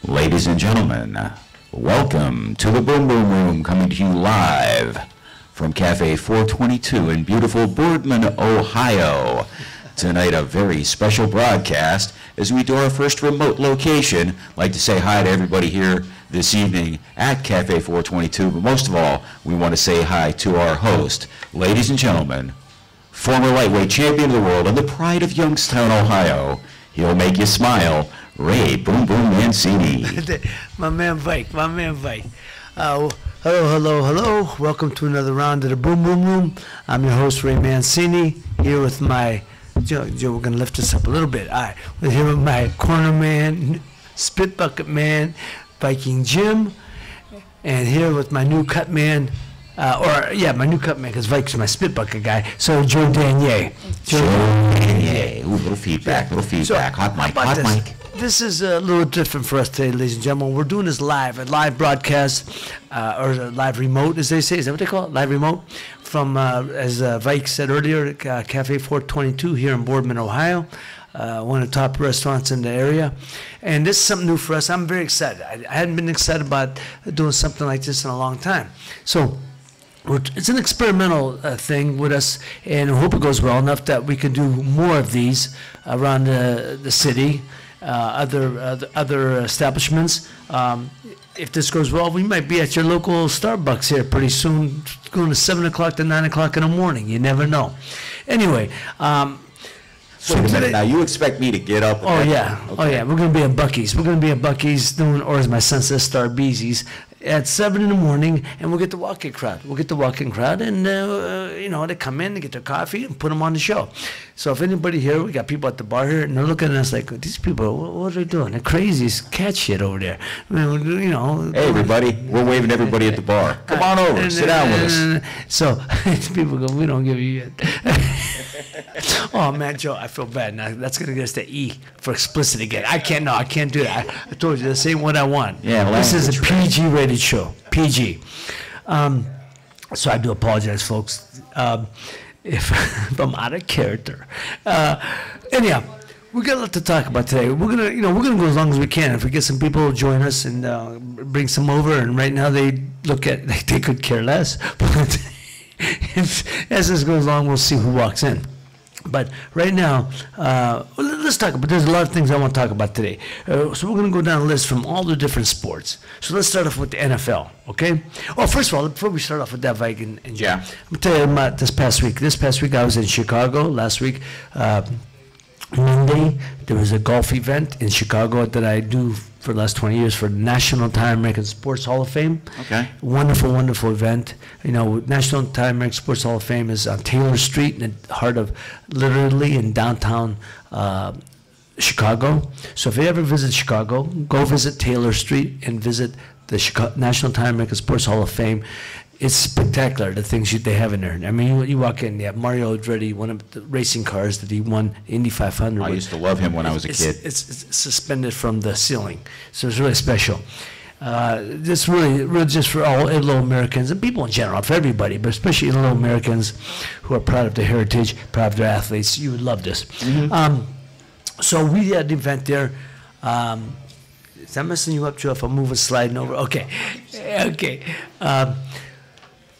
Ladies and gentlemen, welcome to the Boom Boom Room, coming to you live from Cafe 422 in beautiful Boardman, Ohio. Tonight, a very special broadcast as we do our first remote location. I'd like to say hi to everybody here this evening at Cafe 422, but most of all, we want to say hi to our host. Ladies and gentlemen, former lightweight champion of the world and the pride of Youngstown, Ohio. He'll make you smile, Ray Boom Boom Mancini. My man Vike. Hello. Welcome to another round of the Boom Boom Room. I'm your host, Ray Mancini, here with my, Joe, we're going to lift this up a little bit. All right, we're here with my corner man, spit bucket man, Viking Jim, and here with my new cut man, my new cut man, because Vike's my spit bucket guy, so Joe Danier. Joe Danier. Ooh, little feedback. So, Hot mic. This is a little different for us today, ladies and gentlemen. We're doing this live, a live broadcast, or a live remote, as they say. Is that what they call it? Live remote? From, as Vike said earlier, Cafe 422 here in Boardman, Ohio. One of the top restaurants in the area. And this is something new for us. I'm very excited. I hadn't been excited about doing something like this in a long time. So it's an experimental thing with us, and I hope it goes well enough that we can do more of these around the city, other establishments. If this goes well, we might be at your local Starbucks here pretty soon, going to 7 o'clock to 9 o'clock in the morning. You never know. Anyway, Wait a minute, now you expect me to get up? Yeah. We're going to be at Buc-ee's. We're going to be at Buc-ee's doing, or as my son says, Starbeezy's, at 7 in the morning, and we'll get the walk-in crowd. And, they come in, they get their coffee, and put them on the show. So if anybody here, we got people at the bar here, and they're looking at us like, these people, what are they doing? They're crazy as cat shit over there. I mean, Hey, everybody, we're waving everybody at the bar. Come on over, sit down with us. So people go, we don't give you Oh, man, Joe, I feel bad. Now, that's going to get us to E for explicit again. I can't do that. I told you, this ain't what I want. Yeah, this is a PG-rated show, PG. So I do apologize, folks, if I'm out of character. Anyhow, we got a lot to talk about today. We're gonna go as long as we can. If we get some people to join us and bring some over, and right now they look at like they could care less. But as this goes along, we'll see who walks in. But right now, let's talk about, there's a lot of things I want to talk about today. So we're going to go down a list from all the different sports. So let's start off with the NFL, okay? Oh, first of all, before we start off with that, Vike and Jim, yeah. I'm going to tell you about this past week. This past week I was in Chicago. Last week, Monday, there was a golf event in Chicago that I do for the last 20 years for the National Italian American Sports Hall of Fame. Okay. Wonderful event. National Italian American Sports Hall of Fame is on Taylor Street in the heart of, literally in downtown Chicago. So if you ever visit Chicago, go visit Taylor Street and visit the National Italian American Sports Hall of Fame. It's spectacular, the things they have in there. I mean, you walk in, you have Mario Andretti, one of the racing cars that he won Indy 500. I used to love him when I was a kid. It's suspended from the ceiling, so it's really special. This really just for all Italo-Americans and people in general, for everybody, but especially Italo-Americans who are proud of their heritage, proud of their athletes. You would love this. Mm-hmm. So we had an event there. Is that messing you up, Joe, if I'm moving, sliding over? Okay.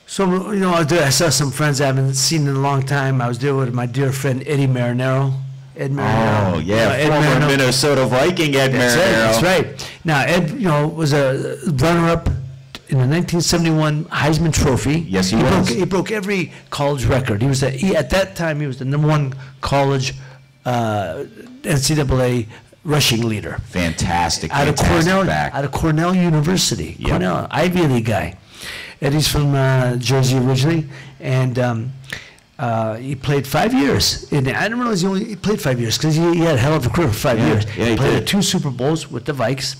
So, I saw some friends I haven't seen in a long time. I was there with my dear friend Eddie Marinero. Ed Marinero. Oh, yeah, former Minnesota Viking Ed Marinero. That's right. Now, Ed, was a runner-up in the 1971 Heisman Trophy. Yes, he was. He broke every college record. At that time, he was the #1 college NCAA rushing leader. Fantastic Out of Cornell University. Yep. Cornell, Ivy League guy. Eddie's from Jersey originally, and he played 5 years. And I didn't realize he played 5 years because he had a hell of a career for 5 years. Yeah, he played 2 Super Bowls with the Vikes.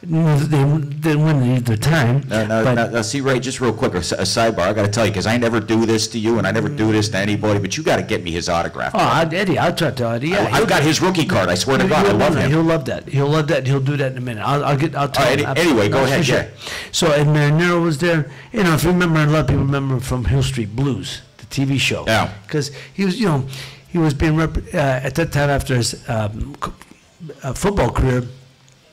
They didn't win either time. No, see, Ray, just real quick, a sidebar. I got to tell you, because I never do this to you, and I never do this to anybody, but you got to get me his autograph. Oh, Eddie, I'll try to Eddie. Yeah, I've got his rookie card. I swear to God, I love him. He'll love that. He'll love that. And he'll do that in a minute. I'll tell him. Anyway, go ahead. Sure. So Ed Marinero was there. If you remember, a lot of people remember him from Hill Street Blues, the TV show. Yeah. Because he was being at that time after his football career.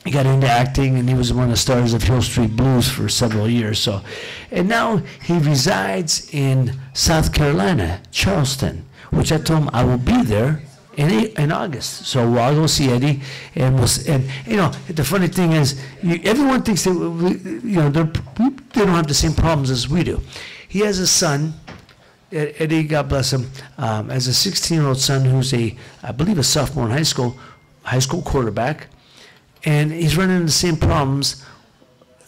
he got into acting, and he was one of the stars of Hill Street Blues for several years. So, and now he resides in South Carolina, Charleston, which I told him I will be there in August. So I'll go see Eddie, and the funny thing is, everyone thinks that they don't have the same problems as we do. He has a son. Eddie, God bless him, has a 16-year-old son who's I believe a sophomore in high school quarterback, and he's running into the same problems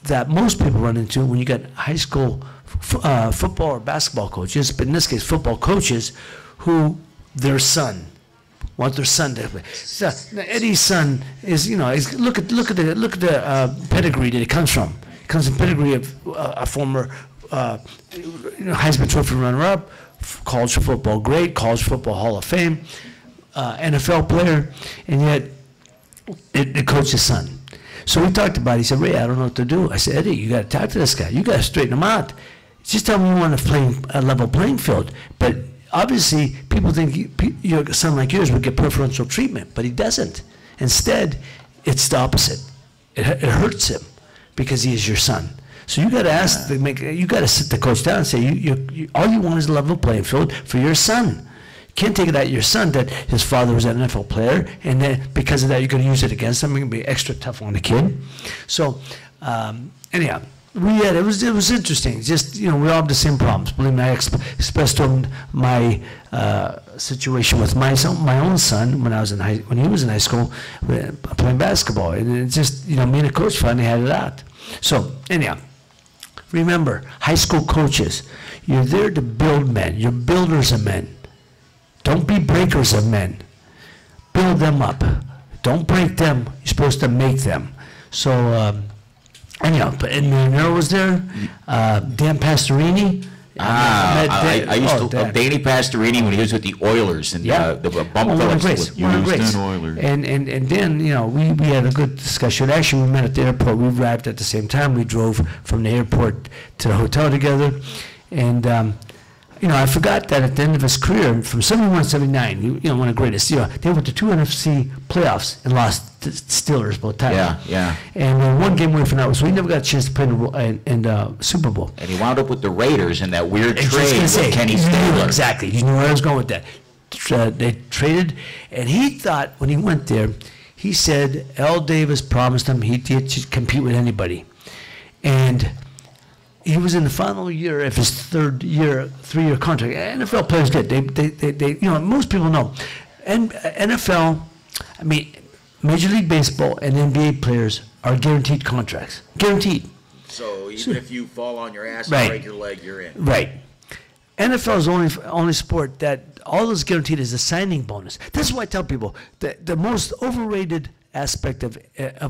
that most people run into when you got high school football or basketball coaches, but in this case, football coaches, who want their son to play. So, now Eddie's son is, look at the pedigree that it comes from. It comes from pedigree of a former Heisman Trophy runner-up, college football great, college football Hall of Fame, NFL player, and yet the coach's son. So we talked about it. He said, Ray, I don't know what to do. I said, Eddie, you got to talk to this guy. You got to straighten him out. Just tell him you want to play a level playing field. But obviously, people think your son like yours would get preferential treatment, but he doesn't. Instead, it's the opposite. It hurts him because he is your son. So you got to you got to sit the coach down and say, all you want is a level playing field for your son. You can't take it out your son that his father was an NFL player, and then because of that, you're going to use it against him. You're going to be extra tough on the kid. So anyhow, it was interesting. Just we all have the same problems. Believe me, I expressed to him my situation with my own son when he was in high school playing basketball, and it just me and the coach finally had it out. So anyhow, remember, high school coaches, you're there to build men. You're builders of men. Don't be breakers of men. Build them up. Don't break them. You're supposed to make them. So anyhow, and Marinero was there. Dan Pastorini. I used to love Danny Pastorini when he was with the Oilers and the bump Phillips. One of the greats. Oilers. And then we had a good discussion. Actually, we met at the airport. We arrived at the same time. We drove from the airport to the hotel together, and I forgot that at the end of his career, from 71 to 79, one of the greatest. They went to 2 NFC playoffs and lost to Steelers both times. Yeah. And one game away from that, so we never got a chance to play in the Super Bowl. And he wound up with the Raiders in that weird trade with Kenny Stabler. Exactly. You knew where I was going with that. They traded, and he thought when he went there, he said Al Davis promised him he'd compete with anybody, and he was in the final year of his 3-year contract. NFL players get they most people know, and NFL, Major League Baseball and NBA players are guaranteed contracts, guaranteed. So even if you fall on your ass and break your leg, you're in. Right. NFL is the only sport that all that's guaranteed is a signing bonus. This is why I tell people that the most overrated aspect of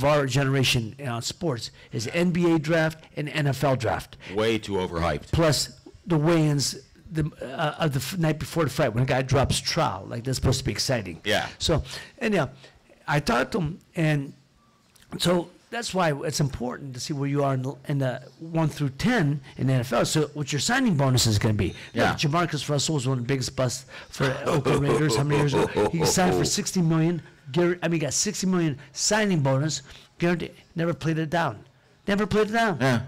our generation in sports is NBA draft and NFL draft. Way too overhyped. Plus the weigh-ins of the night before the fight when a guy drops trowel, like that's supposed to be exciting. Yeah. So anyhow, I talked to him, and so that's why it's important to see where you are in the 1 through 10 in the NFL. So what your signing bonus is going to be. Yeah. Like Jamarcus Russell was one of the biggest busts for Oakland Raiders how many years ago. He signed for $60 million. He got $60 million signing bonus. Guaranteed. Never played it down. Yeah.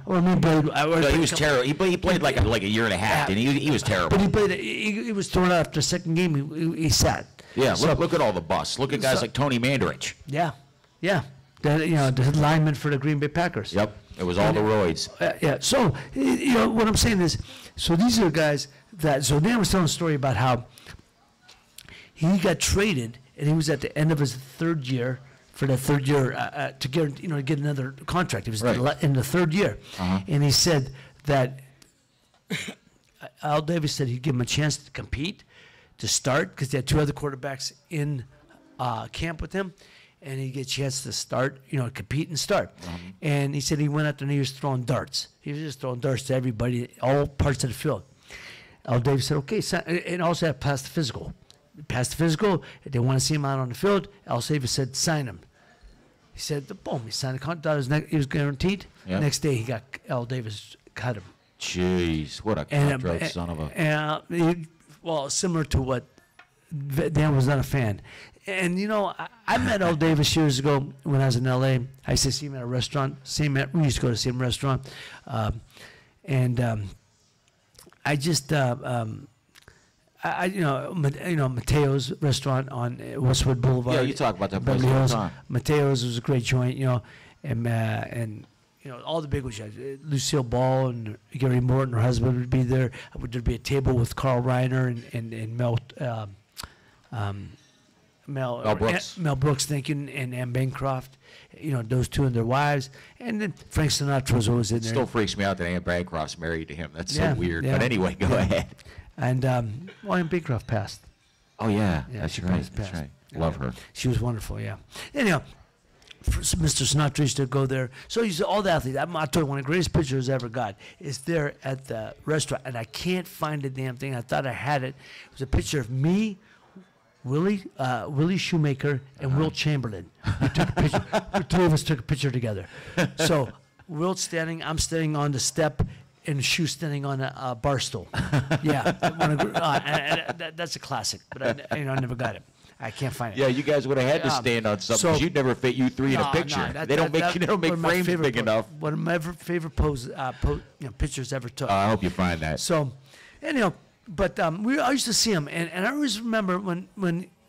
He was terrible. He played like a year and a half, and he was terrible. But he played. He was thrown out after the second game. He sat. Yeah. Look at all the busts. Look at guys like Tony Mandarich. Yeah. The lineman for the Green Bay Packers. Yep. It was all the roids. Yeah. So what I'm saying is, so these are guys that. So Dan was telling a story about how he got traded, and he was at the end of his third year. For the third year to get another contract. He was in the third year, and he said that Al Davis said he'd give him a chance to compete, to start, because they had 2 other quarterbacks in camp with him, and he'd get a chance to start, compete and start. And he said he went out there and he was throwing darts. He was just throwing darts to everybody, all parts of the field. Al Davis said, okay, and also had passed the physical. Passed the physical. If they want to see him out on the field, Al Davis said, sign him. He said, boom, he signed a contract. He was guaranteed. Yep. Next day, Al Davis cut him. Jeez, what a cutthroat son of a... Well, similar to what Dan was not a fan. And you know, I met Al Davis years ago when I was in L.A. I used to see him at a restaurant. We used to go to the same restaurant, I just Mateo's restaurant on Westwood Boulevard. Yeah, you talk about that place Beverly all the Hills. time. Mateo's was a great joint, you know, and you know, all the big ones. Lucille Ball and Gary Morton, her husband, would be there. There'd be a table with Carl Reiner and Mel Brooks. Mel Brooks, thank you, and Anne Bancroft. You know, those two and their wives. And then Frank Sinatra was always in there. Still freaks me out that Anne Bancroft's married to him. That's Yeah, so weird. yeah. But anyway, go ahead. And Anne Bancroft passed. Oh, yeah. Yeah, That's she right. passed. That's right. Yeah. Love her. She was wonderful, yeah. Anyhow, Mr. Sinatra used to go there. So you see all the athletes. I'll tell you, one of the greatest pictures I ever got is there at the restaurant, and I can't find the damn thing. I thought I had it. It was a picture of me, Willie Shoemaker, and Wilt Chamberlain. We took a picture. The two of us took a picture together. So Wilt standing, I'm standing on the step, and Shoe standing on a bar stool. Yeah, that's a classic. But I never got it. I can't find it. Yeah, you guys would have had to stand on something. 'Cause you'd never fit you three in a picture. They don't make frames big enough. One of my favorite pictures ever took. I hope you find that. So, anyhow, but I used to see him, and I always remember when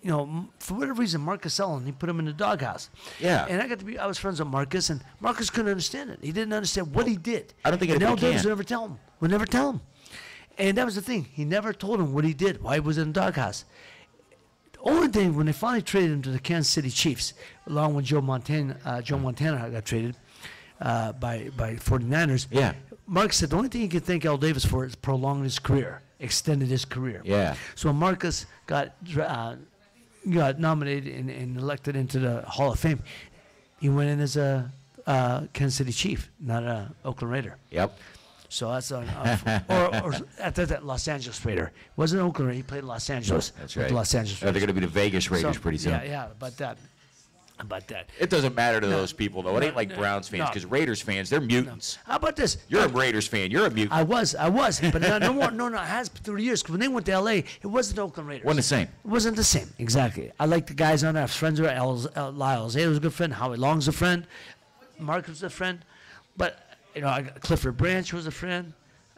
you know, for whatever reason, Marcus Allen, he put him in the doghouse. Yeah. And I was friends with Marcus, and Marcus couldn't understand it. He didn't understand what he did. I don't think and anybody Al Davis can. would never tell him. And that was the thing. He never told him what he did, why he was in the doghouse. The only thing, when they finally traded him to the Kansas City Chiefs, along with Joe Montana got traded by 49ers. Yeah. Marcus said the only thing he could thank Al Davis for is prolonging his career, extended his career. Yeah. So when Marcus got nominated and elected into the Hall of Fame, he went in as a Kansas City Chief, not a Oakland Raider. Yep. So that's or at that Los Angeles Raider. It wasn't Oakland Raider. He played Los Angeles. That's with right. the Los Angeles They're Raiders. going to be the Vegas Raiders So, pretty soon. Yeah, about that. It doesn't matter to those people, though. It ain't like no, Browns fans, no. because Raiders fans, they're mutants. How about this? You're a Raiders fan. You're a mutant. I was, but no more. No, it has through the years. Because when they went to L.A., it wasn't the Oakland Raiders. Wasn't the same. It wasn't the same, exactly. I like the guys on there. I have friends with Lyle Zay was a good friend. Howie Long's a friend. Mark was a friend. But, you know, Clifford Branch was a friend.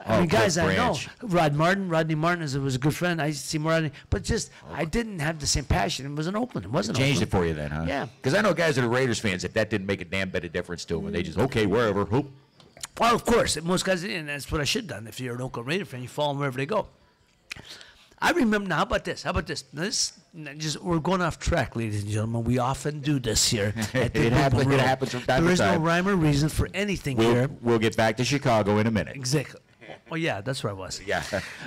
I mean, guys Cliff I know. Branch. Rodney Martin was a good friend. I used to see Rodney. But just, I didn't have the same passion. It was in Oakland. It wasn't Changed it Oakland. for you then, huh? Yeah. Because I know guys that are Raiders fans that didn't make a damn bit of difference to them. They just, okay, wherever, hoop. Well, of course. Most guys didn't. And that's what I should have done. If you're an Oakland Raider fan, you follow them wherever they go. I remember now. How about this? We're going off track, ladies and gentlemen. We often do this here. At the It happens from time There to is time. no rhyme or reason for anything here. We'll get back to Chicago in a minute. Exactly. Oh yeah, that's where I was. Yeah.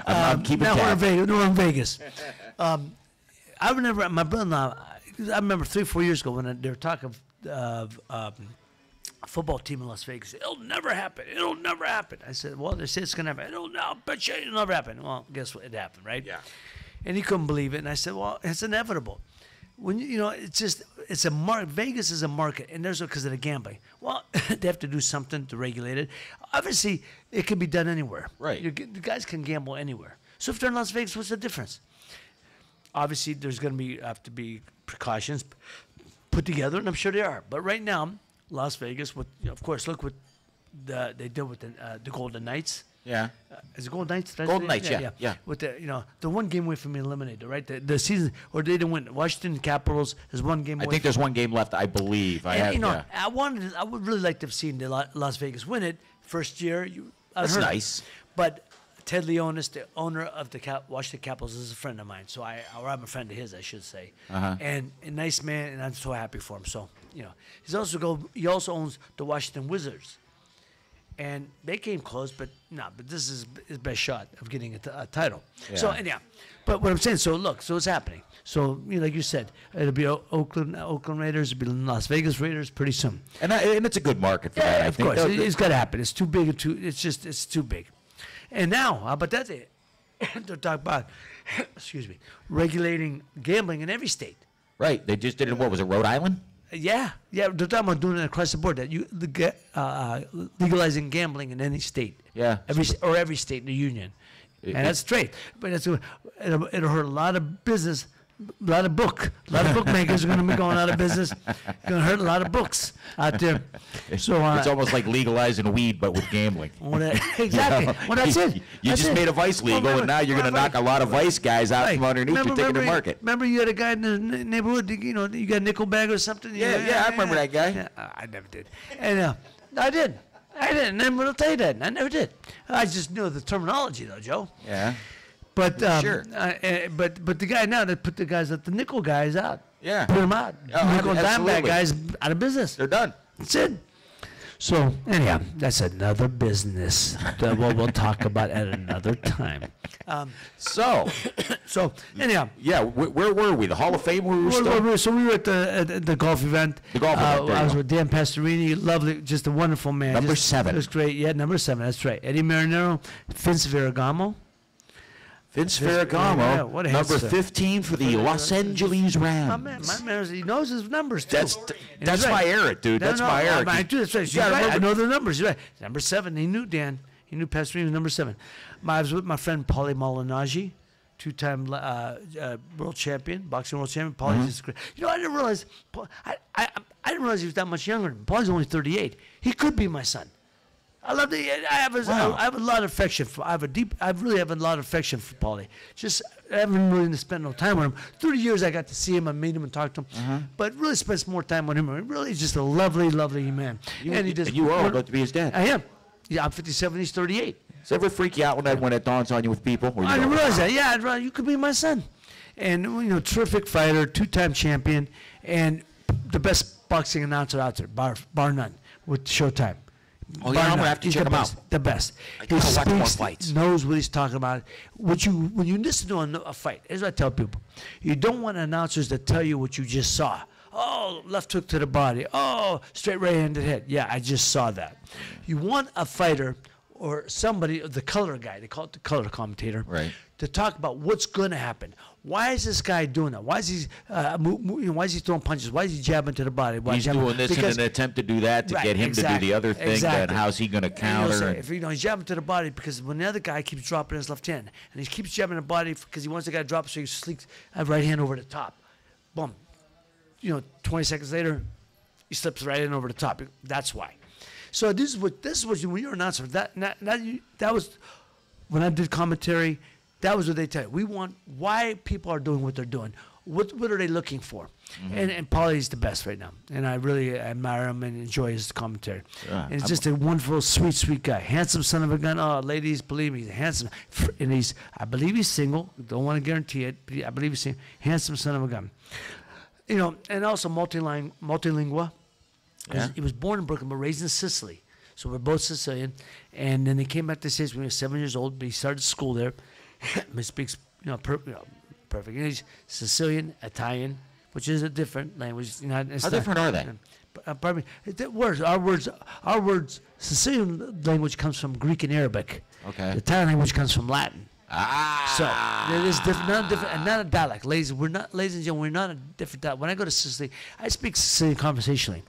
I'm keeping now tab. we're in Vegas. I remember my brother-in-law. I remember 3 or 4 years ago when they were talking of a football team in Las Vegas. It'll never happen. It'll never happen. I said, well, they say it's gonna happen. I'll bet you it'll never happen. Well, guess what? It happened, right? Yeah. And he couldn't believe it. And I said, well, it's inevitable. When it's a market. Vegas is a market, and there's because of the gambling. Well, they have to do something to regulate it. Obviously, it can be done anywhere. Right. The guys can gamble anywhere. So if they're in Las Vegas, what's the difference? Obviously, there's going to have to be precautions put together, and I'm sure they are. But right now, Las Vegas, of course, look what they did with the Golden Knights. Yeah. Is it Golden Knights? Golden Knights, yeah. With the one game away from being eliminated, right? The season, or they didn't win. Washington Capitals is one game away. I think there's one game left, I believe. I would really like to have seen the Las Vegas win it first year. That's nice. But Ted Leonis, the owner of the Washington Capitals, is a friend of mine. So I'm a friend of his, I should say. Uh-huh. And a nice man, and I'm so happy for him. So he also owns the Washington Wizards. And they came close, but this is his best shot of getting a title. Yeah. So anyhow, but what I'm saying, so it's happening. So like you said, it'll be Oakland Raiders, it'll be Las Vegas Raiders pretty soon. And it's a good market for that. Yeah, I of think. course, it's got to happen. It's too big. It's too big. And now, how about that? They're talking about, regulating gambling in every state. Right. They just did it. What was it? Rhode Island. Yeah. They're talking about doing it across the board. That legalizing gambling in any state. Yeah. Every state in the union, and that's straight. But it'll hurt a lot of business A lot of bookmakers are going to be going out of business. Going to hurt a lot of books out there. So It's almost like legalizing weed, but with gambling. Exactly. Well, that's it. You That's just it. made a vice legal, Well, and now you're going to right. knock a lot of vice guys out Right. from underneath you, taking the market. Remember you had a guy in the neighborhood, you know, you got a nickel bag or something? Yeah, I remember that guy. Yeah, I never did. And I did. I didn't. Never will tell you that. I never did. I just knew the terminology, though, Joe. Yeah. But Sure. But the guy now that put the guys at the nickel guys out. Yeah. Put them out. Oh, Nickel and dime bag absolutely. guys out of business. They're done. That's it. So anyhow, that's another business that we'll talk about at another time. So, So anyhow. yeah, where were we? The Hall of Fame? Where we were still? So we were at the golf event. The golf event, there I you was go. with Dan Pastorini, lovely, just a wonderful man. Number Just- 7. It was great. Yeah, number 7. That's right. Eddie Marinero, Vince Ferragamo. Vince Yeah, Ferragamo, what a number hipster. 15 for the Los Angeles Rams. My man, he knows his numbers too. That's And that's he's my right. Eric, dude. That's my Eric. I do. That's right. He's You gotta right. I remember- know the numbers. You're right. Number 7. He knew Dan. He knew Pastorini was number 7. I was with my friend Paulie Malignaggi, 2-time world champion, boxing world champion. Paulie's just great. You know, I didn't realize. I didn't realize he was that much younger. Paulie's only 38. He could be my son. I love the. Wow. I have a lot of affection for. I really have a lot of affection for Paulie. Just I haven't really spent no time with him. 30 years I got to see him, I meet him and talk to him, but really spent more time with him. Really, just a lovely, lovely man. And you are about to be his dad. I am. Yeah, I'm 57. He's 38. Does it ever freak you out when it dawns on you with people? Or you I go, didn't realize that. Yeah, I'd rather- you could be my son. And, you know, terrific fighter, 2-time champion, and the best boxing announcer out there, bar none, with Showtime. Oh, yeah, Bar I'm gonna none. have to He's check the him best, out. The best. I gotta watch more speaks, fights. knows what he's talking about. When you listen to a fight, here's what I tell people. You don't want announcers that tell you what you just saw. Oh, left hook to the body. Oh, straight right-handed head. Yeah, I just saw that. You want a fighter or somebody, the color guy, they call it the color commentator, Right. to talk about what's going to happen. Why is this guy doing that? Why is he why is he throwing punches? Why is he jabbing to the body? Why He's jabbing? doing this Because- in an attempt to do that to Right, get him to do the other thing. exactly. Then how's he going to And counter? say, and- if he's jabbing to the body, because when the other guy keeps dropping his left hand, and he keeps jabbing the body because he wants the guy to drop, so he sneaks a right hand over the top. Boom. 20 seconds later, he slips right in over the top. That's why. So this is what when you're an announcer. That was when I did commentary. That was what they tell you. We want why people are doing what they're doing. What are they looking for? And Paulie's the best right now, and I really admire him and enjoy his commentary. Yeah, And he's just a wonderful, sweet guy, handsome son of a gun. Oh, ladies, believe me, he's handsome, and I believe he's single. Don't want to guarantee it, but I believe he's single. Handsome son of a gun. And also multilingual. Yeah. He was born in Brooklyn, but raised in Sicily. So we're both Sicilian. And then he came back to the States when he was 7 years old, but he started school there. He speaks, perfect English, Sicilian, Italian, which is a different language. How different are they? Pardon me. Our words, Sicilian language comes from Greek and Arabic. Okay. The Italian language comes from Latin. Ah. So it is different, not a dialect. Ladies and gentlemen, we're not a different dialect. When I go to Sicily, I speak Sicilian conversationally.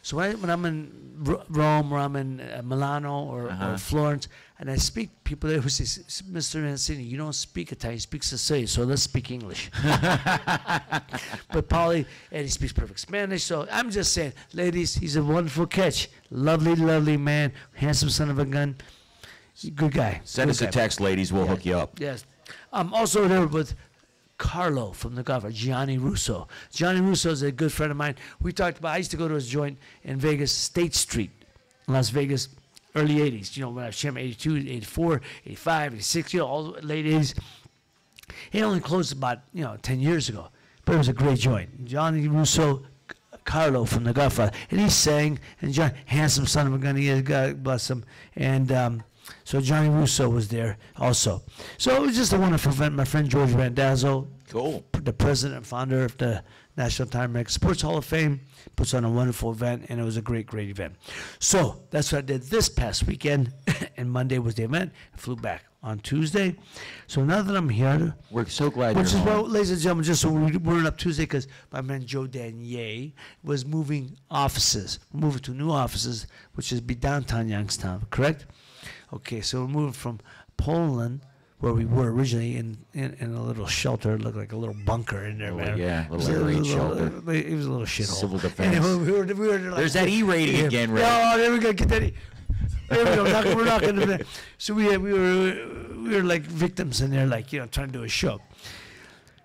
So when I'm in Rome or I'm in Milano or Florence, and I speak, people there who say, Mr. Mancini, you don't speak Italian, you speak Sicilian, so let's speak English. But Paulie, and he speaks perfect Spanish, so I'm just saying, ladies, he's a wonderful catch. Lovely, lovely man, handsome son of a gun. Good guy. Send Good us a guy. text, ladies. We'll hook you up. Yes. I'm also there with Carlo from The Godfather, Gianni Russo. Gianni Russo is a good friend of mine. We talked about, I used to go to his joint in Vegas, State Street, in Las Vegas, early 80s. When I was champion, 82, 84, 85, 86, all the late 80s. It only closed about, 10 years ago. But it was a great joint. Gianni Russo, Carlo from The Godfather. And he sang, and John, handsome son of a gun, he is, God bless him. And so Johnny Russo was there also. So it was just a wonderful event. My friend George Randazzo, Cool. the president and founder of the National Time American Sports Hall of Fame, puts on a wonderful event, and it was a great, great event. So that's what I did this past weekend, and Monday was the event. I flew back on Tuesday. So now that I'm here, We're so glad which is you're well, home. ladies and gentlemen, just so we weren't up Tuesday because my man Joe Danier was moving offices, moving to new offices, which is be downtown Youngstown, correct? Okay, so we're moving from Poland, where we were originally in a little shelter. It looked like a little bunker in there, man. Yeah, a It was little air raid little- shelter. It was a little shithole. Civil defense. And we were like, There's that E-rating again, Ray. Oh, there we go. Get that. There we go. We're not going to. So we were like victims in there, like trying to do a show.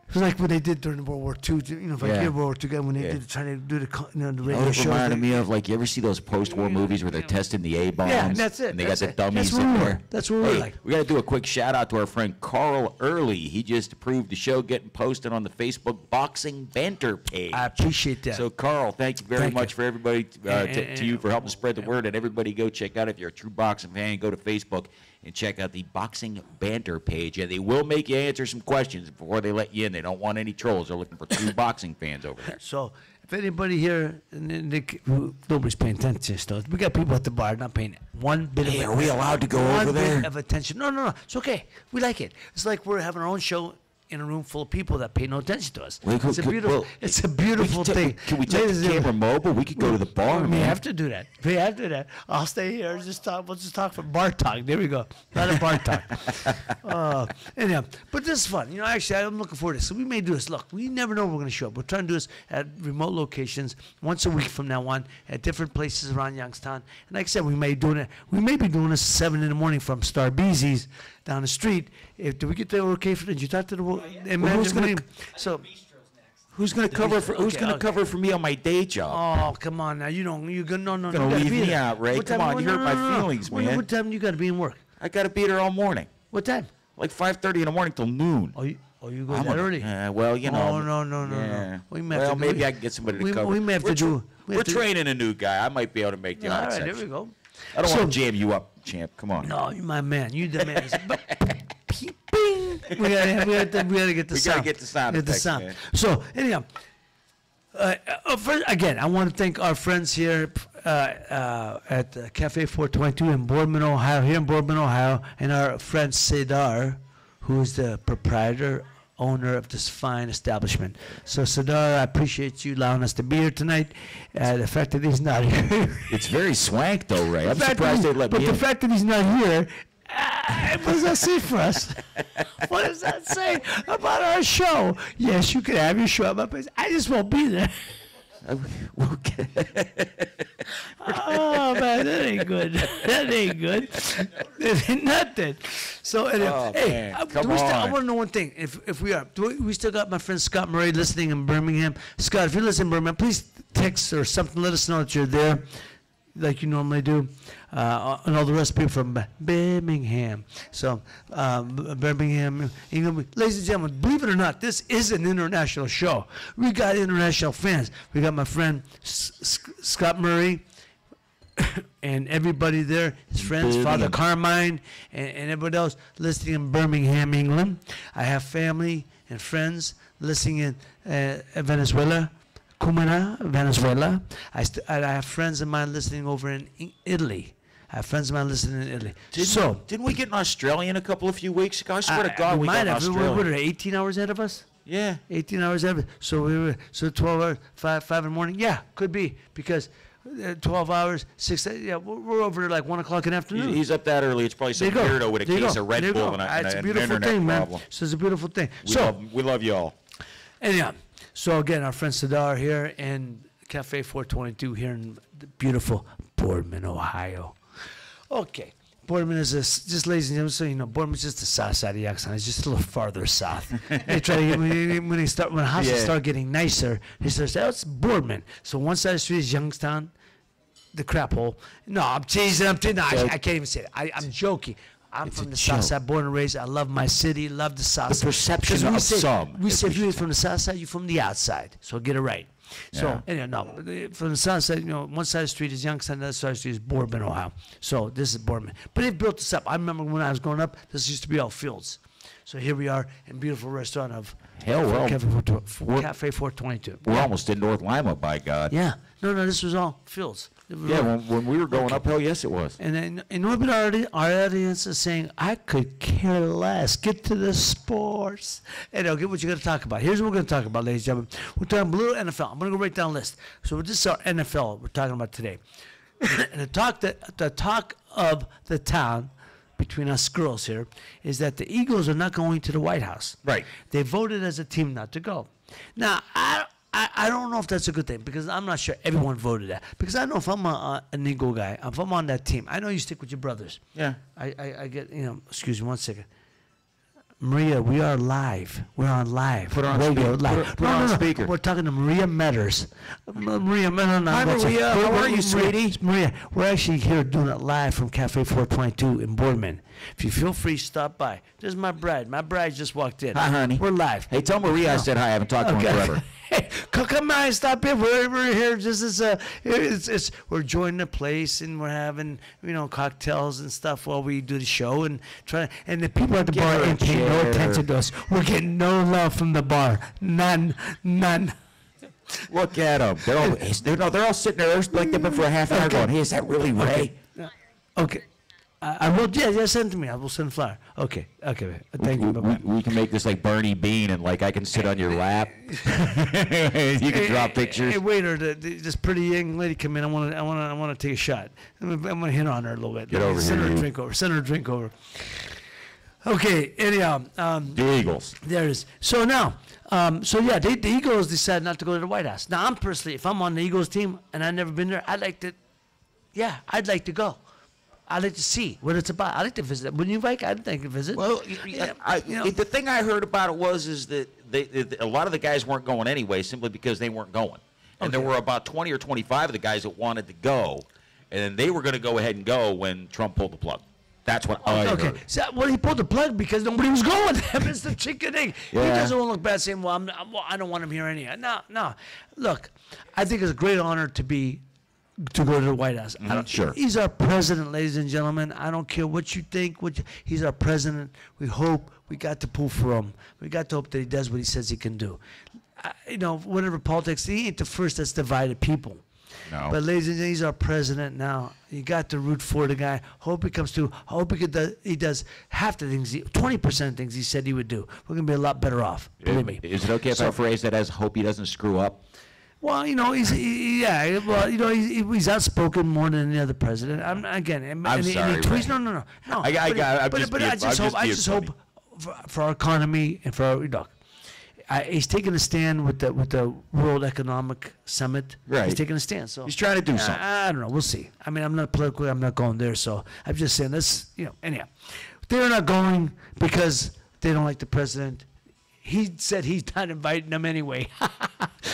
It was like what they did during World War II. If I Yeah. get World War II, when they Yeah. did trying to do the Oh, radio it show. reminded me of, like, you ever see those post-war movies where they're testing the A-bombs? Yeah, that's it, And they that's got the it. dummies That's what in we there. were. That's what we were Hey, like. we got to do a quick shout-out to our friend Carl Early. He just approved the show getting posted on the Facebook Boxing Banter page. I appreciate that. So, Carl, thank you very Thank much you. for everybody, And- to you for helping spread the word. And everybody go check out, if you're a true boxing fan, go to Facebook and check out the Boxing Banter page. And they will make you answer some questions before they let you in. They don't want any trolls. They're looking for true boxing fans over there. So if anybody here, nobody's paying attention to us. We got people at the bar not paying one bit Hey, of are we allowed to go one over there? bit of attention. No. It's okay. We like it. It's like we're having our own show in a room full of people that pay no attention to us. Well, It's a beautiful, well, it's a beautiful thing. Can we take Ladies the and camera gentlemen, mobile? We could go to the bar, we man. have to do that. We have to do that. I'll stay here. Just talk. We'll just talk for bar talk. There we go. Not a bar talk. Anyhow, but this is fun. Actually, I'm looking forward to this. So we may do this. Look, we never know where we're going to show up. We're trying to do this at remote locations once a week from now on at different places around Youngstown. And like I said, we may be doing this 7 in the morning from Starbeezy's down the street. Do we get the okay for? Did you talk to the? who's gonna- So. Who's going to cover for Who's Okay, going to okay. cover for me on my day job? Oh, come on now. No. Gonna you gotta leave be me there. out, Ray. What Come time- on, you hurt my feelings, man. What time you got to be in work? I got to be there all morning, What time? like 5:30 in the morning till noon. Oh, you go I'm that gonna- early? well, you know. Oh, no. Yeah. We may have to maybe do- I can get somebody to we- cover. we may have to We're do- we have We're to- training a new guy. I might be able to make the All odd right, there exception. we go. I don't So- want to jam you up, champ. Come on. No, you're my man. You the man. Bing. We gotta get the We sound. gotta get the sound Get the effects, sound. man. So anyhow, first, again, I want to thank our friends here at Cafe 422 in Boardman, Ohio. Here in Boardman, Ohio, and our friend Cedar, who is the proprietor, owner of this fine establishment. So Cedar, I appreciate you allowing us to be here tonight. The fact that he's not here. It's very swank, though, Ray. I'm The fact surprised that they let but me the in. fact that he's not here, what does that say for us? What does that say about our show? Yes, you can have your show at my place. I just won't be there. Okay. Oh man, that ain't good. That ain't good. That ain't nothing. So anyway, Oh, hey, man, come I on. want to know one thing. If we are, we still got my friend Scott Murray listening in Birmingham. Scott, if you're listening in Birmingham, please text or something. Let us know that you're there, like you normally do. And all the rest of people from Birmingham. So, Birmingham, England. Ladies and gentlemen, believe it or not, this is an international show. We got international fans. We got my friend Scott Murray and everybody there, his friends, Father Birmingham. Carmine, and everybody else listening in Birmingham, England. I have family and friends listening in Venezuela. Cumana, Venezuela. I have friends of mine listening over in Italy. I have friends of mine listening in Italy. Didn't we get an Australian a few weeks ago? I swear to God, we might got an have. What Australian. are they, 18 hours ahead of us? Yeah. 18 hours ahead of us. So we were 12 hours, 5 in the morning. Yeah, could be because 12 hours, 6. Yeah, we're over there like 1 o'clock in the afternoon. He's up that early. It's probably some There you go. weirdo with a There you case go. of Red There you Bull go. and, a, It's a and beautiful an internet thing, man. problem. So it's a beautiful thing. We love you all. Anyhow, so again, our friend Sadar here in Cafe 422 here in the beautiful Boardman, Ohio. Okay. Boardman is just ladies and gentlemen, so you know, Boardman's just the south side of Youngstown. It's just a little farther south. They try to get, when houses Yeah. start getting nicer, he says, "Oh, it's Boardman." So one side of the street is Youngstown, the crap hole. No, I'm teasing. I can't even say it. I'm joking. I'm It's from a the south joke. side, born and raised. I love my city, love the south The side. perception 'Cause we of say, some We is say if you're perception. from the south side, you're from the outside. So get it right. So, anyway, no, from the south side, you know, one side of the street is Youngstown, the other side of the street is Boardman, Ohio. So this is Boardman. But they built this up. I remember when I was growing up, this used to be all fields. So here we are in beautiful restaurant of Hell, well, Cafe 422. We're almost in North Lima, by God. Yeah. No, this was all fields. It was Yeah, all- when we were growing up, hell yes, it was. and then, nobody our audience is saying, I could care less. Get to the sports. And get what you're going to talk about. Here's what we're going to talk about, ladies and gentlemen. We're talking blue NFL. I'm going to go right down the list. So this is our NFL we're talking about today. And the talk of the town between us girls here is that the Eagles are not going to the White House. Right. They voted as a team not to go. Now, I don't know if that's a good thing because I'm not sure everyone voted that. Because I know if I'm an Eagle guy, if I'm on that team, I know you stick with your brothers. Yeah. I get, excuse me one second. Maria, we are live. We're on live. Put her on Radio speaker. live. Put her on speaker. We're talking to Maria Metters. Maria Metters. Hi, Maria. How are you, sweetie? Maria, we're actually here doing it live from Cafe 422 in Boardman. If you feel free, stop by. This is my bride. My bride just walked in. Hi, honey. We're live. Hey, tell Maria I said hi. I haven't talked to her forever. Hey, come on, stop in. We're here just as we're enjoying the place and we're having cocktails and stuff while we do the show and and the people at the bar ain't paying no attention to us. We're getting no love from the bar. None. Look at them. They're all sitting there like they've been for a half hour going, hey, is that really Ray? Okay. I will. Yeah, send it to me. I will send a flyer. Okay. Thank you. Bye-bye. We can make this like Bernie Bean, and like I can sit on your lap. You can draw pictures. Hey, waiter, this pretty young lady come in. I want to take a shot. I'm gonna hit on her a little bit. Get over Send here, her a you. drink over. Send her a drink over. Okay. Anyhow, The Eagles. there it is. So now, the Eagles decided not to go to the White House. Now, I'm personally, if I'm on the Eagles team and I've never been there, I'd like to go. I'd like to see what it's about. I'd like to visit. Wouldn't you, Mike? I'd like to visit. Well, the thing I heard about it is that a lot of the guys weren't going anyway, simply because they weren't going. And there were about 20 or 25 of the guys that wanted to go, and they were going to go ahead and go when Trump pulled the plug. That's what I heard. So, well, he pulled the plug because nobody was going. It's the chicken egg. Yeah. He doesn't want to look bad saying, well, I don't want him here anyhow. No. Look, I think it's a great honor to go to the White House. Sure. He's our president, ladies and gentlemen. I don't care what you think. He's our president. We hope we got to pull for him. We got to hope that he does what he says he can do. Whatever politics, he ain't the first that's divided people. No. But ladies and gentlemen, he's our president now. You got to root for the guy. Hope he comes through. Hope he does half the things, 20% of things he said he would do. We're going to be a lot better off. Believe me. Is it okay if I phrase that as hope he doesn't screw up? Well, he's outspoken more than any other president. I'm sorry, tweets, Ray. No. I just hope for our economy and for our he's taking a stand with the World Economic Summit. Right. He's taking a stand. So He's trying to do something. I don't know. We'll see. I mean, I'm not politically. I'm not going there. So I'm just saying this. Anyhow, they're not going because they don't like the president. He said he's not inviting them anyway.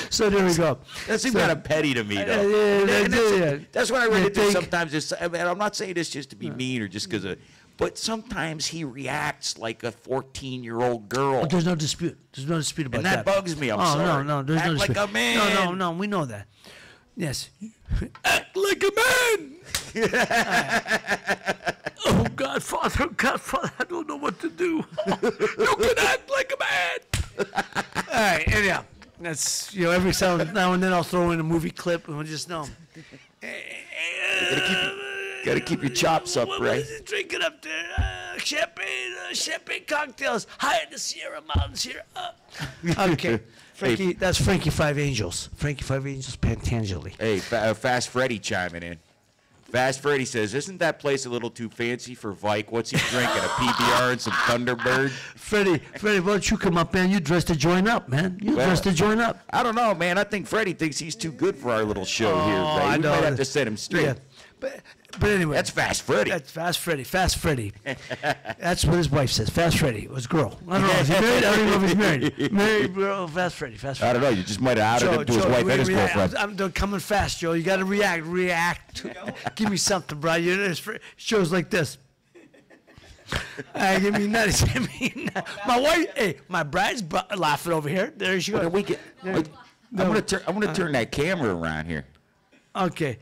So there we go. That seems kind of petty to me, though. That's what I read into sometimes. I'm not saying this just to be mean or just because of, but sometimes he reacts like a 14-year-old girl. Oh, there's no dispute. There's no dispute about that. And that bugs me. I'm sorry. No. There's Act no dispute. like a man. No. We know that. Yes. Act like a man. Oh, Godfather, I don't know what to do. You can act like a man. All right, anyhow, that's, every now and then I'll throw in a movie clip and we'll just know. Gotta keep your chops up, What right? is it drinking up there? Champagne cocktails, high in the Sierra Mountains here. Okay, Frankie, that's Frankie Five Angels. Frankie Five Angels, Pantangeli. Hey, Fast Freddy chiming in. Fast Freddy says, isn't that place a little too fancy for Vike? What's he drinking, a PBR and some Thunderbird? Freddie, why don't you come up, man? You dressed to join up, man. You dressed to join up. I don't know, man. I think Freddie thinks he's too good for our little show here, Ray. I We know. might have to set him straight. Yeah. But anyway. That's Fast Freddy. That's Fast Freddy. Fast Freddy. That's what his wife says. Fast Freddy. It was a girl. I don't know if he's married. I don't know if he's married. Married girl, Fast Freddy. Fast Freddy. I don't know. You just might have outed him to his wife and his girlfriend. I'm coming fast, Joe. You got to react. Give me something, bro. Shows like this. Give me nuts. My wife, my bride's laughing over here. There she goes. I'm gonna turn that camera around here. Okay.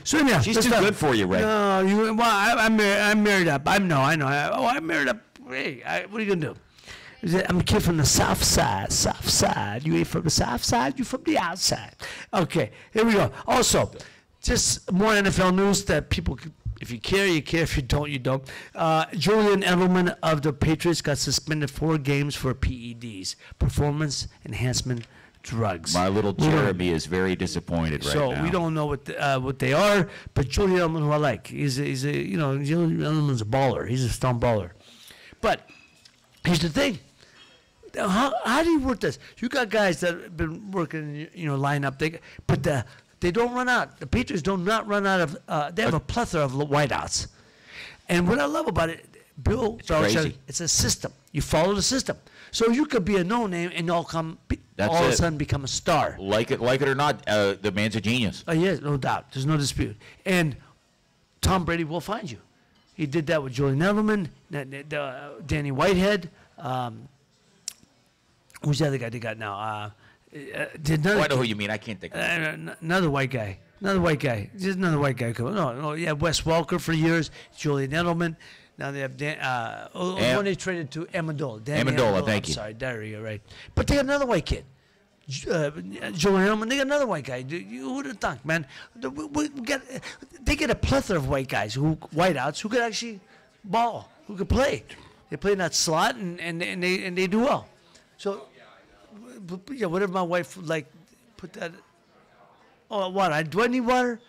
So anyhow, She's too good for you, Ray. No, I'm married up. I know. I'm married up. Hey, what are you gonna do? I'm a kid from the south side. You ain't from the south side. You from the outside. Okay, here we go. Also, just more NFL news that people, if you care, you care. If you don't, you don't. Julian Edelman of the Patriots got suspended 4 games for PEDs, performance enhancement drugs. My little We don't- Jeremy is very disappointed right so now. we don't know what they are. But Julian Edelman, who I like, he's a Julian Edelman's a baller. He's a stone baller. But here's the thing. How do you work this? You got guys that have been working, lineup. They don't run out. The Patriots do not run out of. They have a plethora of wideouts. And what I love about it, Bill Belichick, crazy. it's a system. You follow the system. So you could be a no name and all of a sudden become a star. Like it or not, the man's a genius. Oh, yes, no doubt. There's no dispute. And Tom Brady will find you. He did that with Julian Edelman, Danny Whitehead. Who's the other guy they got now? I know who you mean. I can't think of it. Another white guy. Just another white guy coming. No, yeah, Wes Welker for years. Julian Edelman. Now they have when they traded to Amendola. Amendola, thank you. Sorry, there you go, right. But they got another white kid. Julian Edelman, they got another white guy. You would have thought, man. They get a plethora of white guys, whiteouts, who could actually ball, who could play. They play in that slot, and they do well. So, yeah, whatever my wife would like, put that. Oh, water. Do I need water?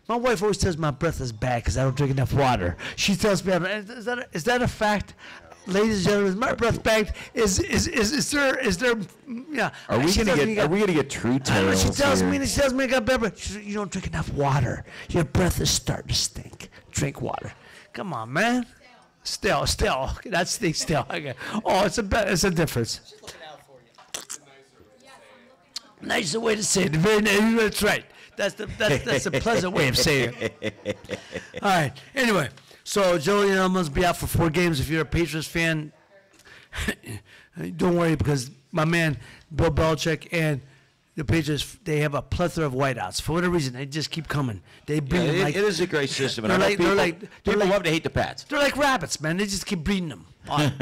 My wife always tells my breath is bad because I don't drink enough water. She tells me, is that a fact? Ladies and gentlemen, is my breath bagged? Is there? Yeah. Are we gonna get true tales? She tells here? me I got better. She says, you don't drink enough water. Your breath is starting to stink. Drink water. Come on, man. Still. Okay, that's still. Okay. Oh, it's a difference. Nicer way to say it. Very nice. That's right. That's a pleasant way of saying it. All right. Anyway, so Julian Edelman's be out for 4 games. If you're a Patriots fan, don't worry because my man Bill Belichick and the Patriots, they have a plethora of whiteouts. For whatever reason, they just keep coming. They bring them it is a great system. And people love to hate the Pats. They're like rabbits, man. They just keep breeding them. I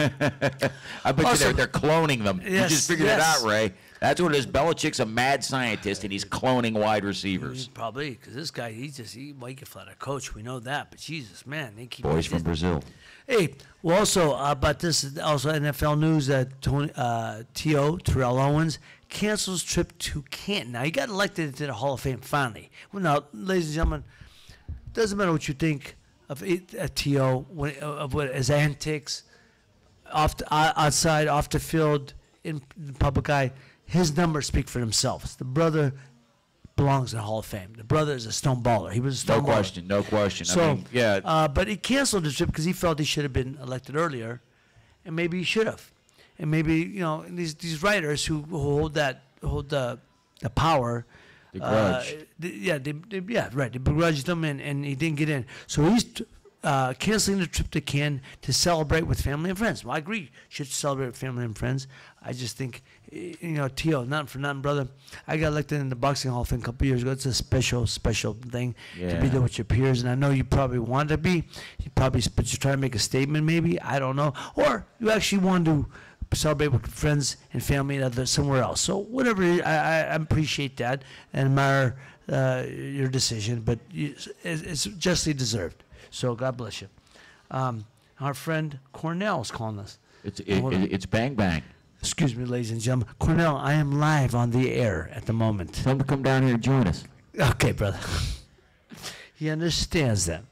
bet you they're cloning them. Yes, you just figured it yes. out, Ray. That's what it is. Belichick's a mad scientist, and he's cloning wide receivers. Probably, because this guy, he might get flat a coach. We know that. But Jesus, man, they keep Boys from Brazil. Hey, well, also about this, also NFL news that T.O. Terrell Owens cancels trip to Canton. Now, he got elected into the Hall of Fame finally. Well, now, ladies and gentlemen, doesn't matter what you think of T.O., of what his antics, outside, off the field, in the public eye, his numbers speak for themselves. The brother belongs in the Hall of Fame. The brother is a stone baller. He was a stone baller. No question. So, I mean, yeah. But he canceled the trip because he felt he should have been elected earlier, and maybe he should have. And maybe these writers who hold the power. The grudge. They begrudged him, and he didn't get in. So he's canceling the trip to Canton to celebrate with family and friends. Well, I agree. Should celebrate with family and friends. I just think, T.O., nothing for nothing, brother. I got elected in the Boxing Hall of Fame a couple years ago. It's a special thing to be there with your peers. And I know you probably want to be. But you're trying to make a statement maybe. I don't know. Or you actually want to celebrate with friends and family and others somewhere else. So whatever, I appreciate that and admire your decision. But it's justly deserved. So God bless you. Our friend Cornell is calling us. It's Bang Bang. Excuse me, ladies and gentlemen. Cornell, I am live on the air at the moment. Tell him to come down here and join us. Okay, brother. He understands that.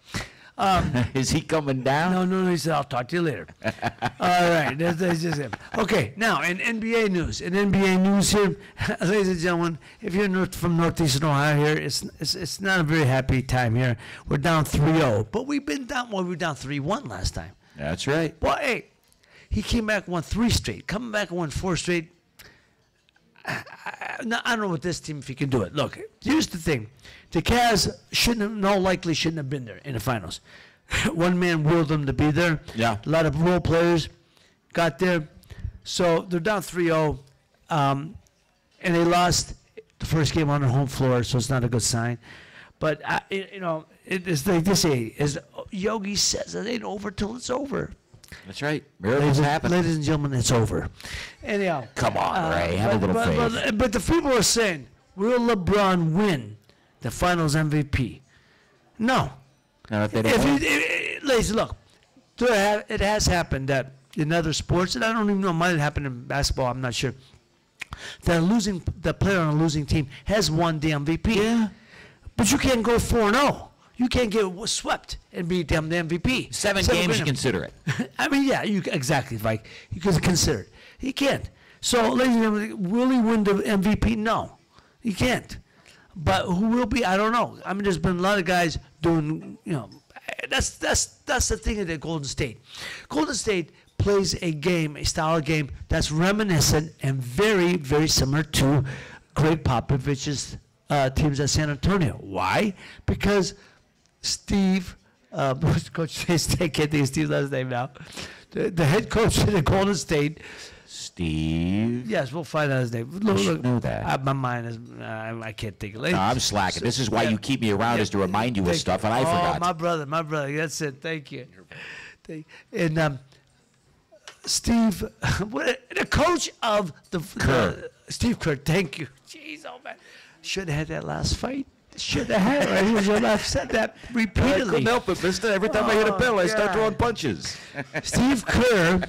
Is he coming down? No, he said, I'll talk to you later. All right, that's just him. Okay, now, in NBA news. Here, ladies and gentlemen, if you're from Northeastern Ohio here, it's not a very happy time here. We're down 3-0, but we were down 3-1 last time. That's right. Well, hey, he came back and won 3 straight. Coming back and won 4 straight. I don't know with this team if he can do it. Look, here's the thing. The Cavs shouldn't have been there in the finals. One man willed them to be there. Yeah. A lot of role players got there. So they're down 3-0. And they lost the first game on their home floor, so it's not a good sign. But, it's like they say, as Yogi says, it ain't over till it's over. That's right. Miracles happen. Ladies and gentlemen, it's over. Anyhow. Come on, Ray. Have a little faith. But the people are saying, will LeBron win the Finals MVP? No. Ladies, look, it has happened that in other sports, and I don't even know, it might have happened in basketball, I'm not sure, the player on a losing team has won the MVP. Yeah. But you can't go 4-0. You can't get swept and be the MVP. Seven games, you consider it. I mean, yeah, exactly, Mike. You can consider it. He can't. So, ladies and gentlemen, will he win the MVP? No, he can't. But who will be? I don't know. I mean, there's been a lot of guys doing. That's the thing at the Golden State. Golden State plays a style of game that's reminiscent and very, very similar to Greg Popovich's teams at San Antonio. Why? Because Steve, what's Coach State? I can't think of Steve's last name now. The head coach of the Golden State. Steve. Yes, we'll find out his name. Look, know that. My mind is, I can't think of it. No, I'm slacking. This is why you keep me around, is to remind you of stuff, and I forgot. Oh, my brother. That's it. Thank you. And Steve, the coach of the Kerr. Steve Kerr. Thank you. Jeez, oh man, should have had that last fight. Should have had. Right? I've said that repeatedly. I couldn't help it, mister. Every time I hit a bill, I start throwing punches. Steve Kerr.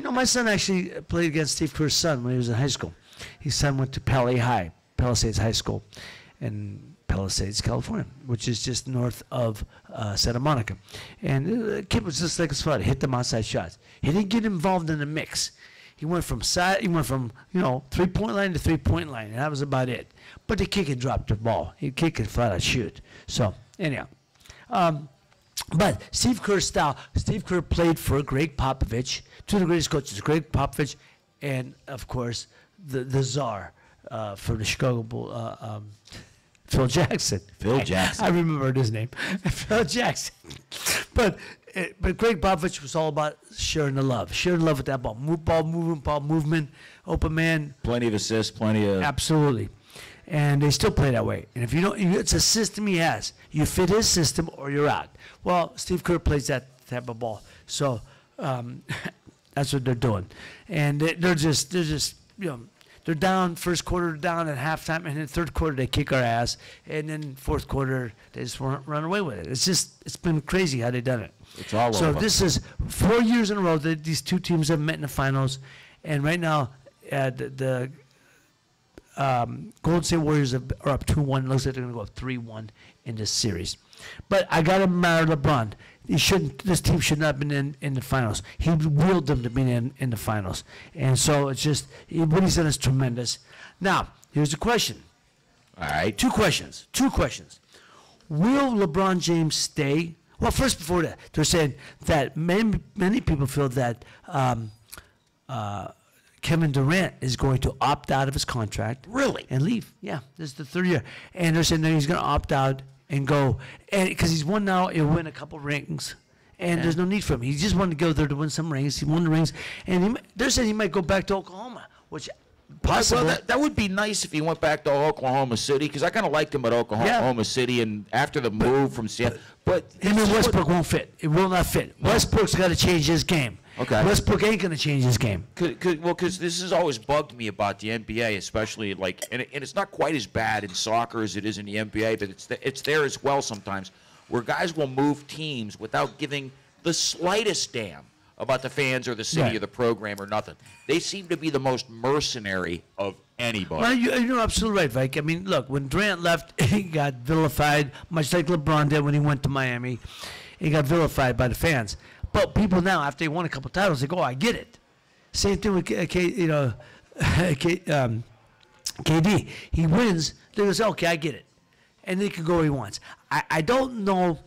My son actually played against Steve Kerr's son when he was in high school. His son went to Palisades High School in Palisades, California, which is just north of Santa Monica. And the kid was just like his father, hit them outside shots. He didn't get involved in the mix. He went from 3-point line to 3-point line, and that was about it. But the kick and dropped the ball. He'd kick and flat out shoot. So, anyhow. But Steve Kerr's style, Steve Kerr played for Greg Popovich, two of the greatest coaches, Greg Popovich, and, of course, the czar for the Chicago Bulls, Phil Jackson. Phil Jackson. I remembered his name. Phil Jackson. But Greg Popovich was all about sharing the love with that ball. Ball movement, open man. Plenty of assists, plenty of... Absolutely. And they still play that way. And if you don't, it's a system he has. You fit his system or you're out. Well, Steve Kerr plays that type of ball. So that's what they're doing. And they're just they're down first quarter, down at halftime, and then third quarter they kick our ass, and then fourth quarter they just run away with it. It's been crazy how they've done it. It's all so over. This is 4 years in a row that these two teams have met in the finals, and right now the Golden State Warriors are up 2-1. Looks like they're going to go up 3-1 in this series. But I got to admire LeBron. This team should not have been in the finals. He willed them to be in the finals. And so it's just, what he's done is tremendous. Now, here's the question. All right. Two questions. Will LeBron James stay? Well, first, before that, they're saying that many people feel that Kevin Durant is going to opt out of his contract. Really? And leave. Yeah, this is the third year. And they're saying that he's going to opt out and go. And because he's won now, he'll win a couple rings. And there's no need for him. He just wanted to go there to win some rings. He won the rings. And they're saying he might go back to Oklahoma, which possible. Well, that would be nice if he went back to Oklahoma City, because I kind of liked him at Oklahoma City, and after the move from Seattle. But him and Westbrook won't fit. It will not fit. Westbrook's got to change his game. Okay. Westbrook ain't going to change his game. Because this has always bugged me about the NBA, especially and it's not quite as bad in soccer as it is in the NBA, but it's there as well sometimes, where guys will move teams without giving the slightest damn about the fans or the city or the program or nothing. They seem to be the most mercenary of anybody. Well, you're absolutely right, Mike. I mean, look, when Durant left, he got vilified, much like LeBron did when he went to Miami. He got vilified by the fans. But people now, after they won a couple titles, they go, "Oh, I get it." Same thing with KD. He wins. They go, "Okay, I get it," and then he can go where he wants. I don't know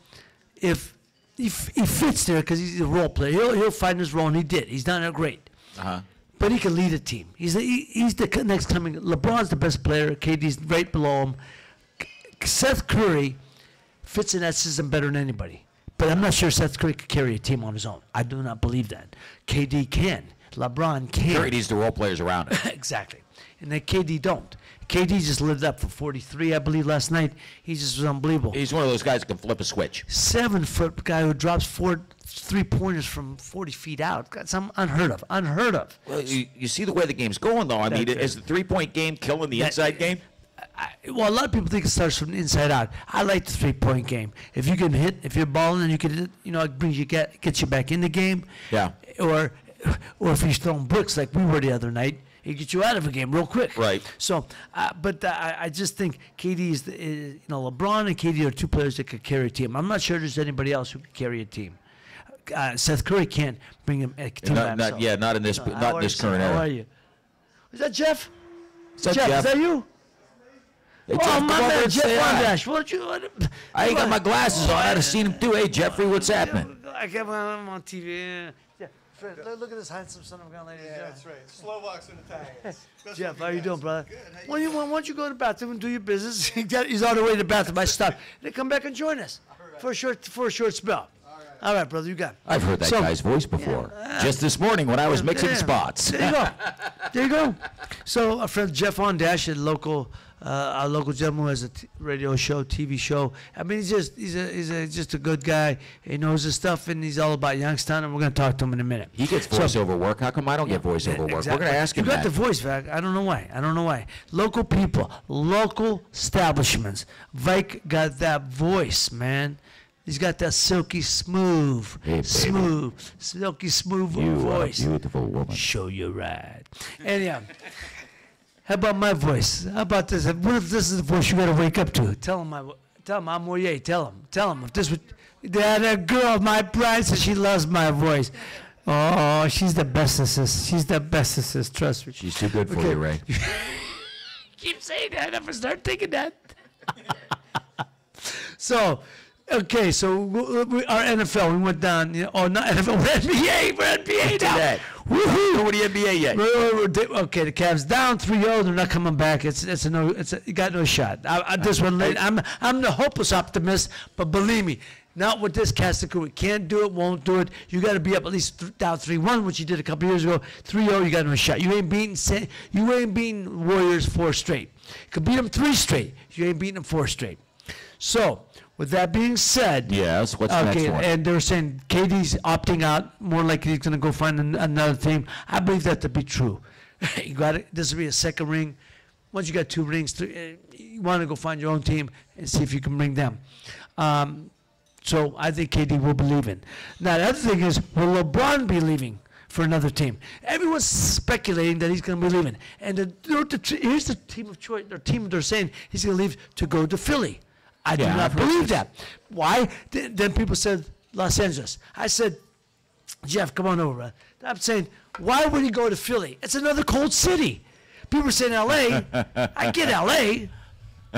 if he fits there because he's a role player. He'll find his role, and he did. He's done it great. But he can lead a team. He's the next coming. LeBron's the best player. KD's right below him. Seth Curry fits in that system better than anybody. But I'm not sure Seth Curry could carry a team on his own. I do not believe that. KD can. LeBron can. Curry needs the role players around him. Exactly. And then KD don't. KD just lived up for 43, I believe, last night. He just was unbelievable. He's one of those guys that can flip a switch. 7-foot guy who drops 4 3-pointers from 40 feet out. That's unheard of. Unheard of. Well, you see the way the game's going, though. I mean, is the three-point game killing the inside game? Well, a lot of people think it starts from the inside out. I like the 3-point game. If you can hit, if you're balling and you can hit, it brings you gets you back in the game. Yeah. Or if you're throwing bricks like we were the other night, He get you out of a game real quick. Right. So, I just think KD is LeBron and KD are two players that could carry a team. I'm not sure there's anybody else who could carry a team. Seth Curry can't bring a team by himself. Not in this current era. How are you? Is that Jeff? Is that Jeff? Jeff? Is that you? Hey, Oh, Jeff, my come over man, and Jeff say hi. Mondash. What you? I ain't got my glasses on. I'd have seen him too. Hey, Jeffrey, what's happening? I'm on TV. Yeah. Fred, look at this handsome son of a gun, ladies and gentlemen. That's right. Slovaks and Italians. Jeff, how you doing, brother? Good. Why don't you go to the bathroom and do your business? He's on the way to the bathroom. I stopped. Then come back and join us for a short spell. All right, brother, you got it. I've heard that guy's voice before. Just this morning when I was mixing spots. There you go. There you go. So our friend Jeff Ondash, our local gentleman, who has a radio show, TV show. I mean, he's just a good guy. He knows his stuff, and he's all about Youngstown. And we're going to talk to him in a minute. He gets voiceover work. How come I don't get voiceover work? Exactly. We're going to ask him You got that. the voice, Vac. I don't know why. Local people, local establishments. Vike got that voice, man. He's got that silky smooth, silky smooth You are a voice. beautiful woman. Show you right. Anyhow, how about my voice? How about this? What if this is the voice you got to wake up to? Tell him I'm Moyer. Tell him if this would. That girl, my bride, says she loves my voice. Oh, she's the bestest. She's the bestest. Trust me. She's too good for you, Ray. Keep saying that. I never start thinking that. So. Okay, so our NFL, we went down. Not NFL, we're NBA. We're NBA now. That. Woohoo! Nobody NBA yet. Okay, the Cavs down 3-0. They're not coming back. You got no shot. This one late. I'm the hopeless optimist, but believe me, not with this cast of crew. Can't do it, won't do it. You got to be up at least down 3-1, which you did a couple years ago. 3-0, you got no shot. You ain't beating Warriors 4 straight. You could beat them 3 straight. You ain't beating them 4 straight. So. With that being said, yes, what's the next one? And they're saying KD's opting out. More likely he's going to go find another team. I believe that to be true. You got it. This will be a second ring. Once you got 2 rings, you want to go find your own team and see if you can bring them. So I think KD will be leaving. Now the other thing is, will LeBron be leaving for another team? Everyone's speculating that he's going to be leaving. And here's the team of choice. Their team. They're saying he's going to leave to go to Philly. I do not believe that. Why? Then people said Los Angeles. I said, Jeff, come on over, man. I'm saying, why would he go to Philly? It's another cold city. People are saying L.A. I get L.A.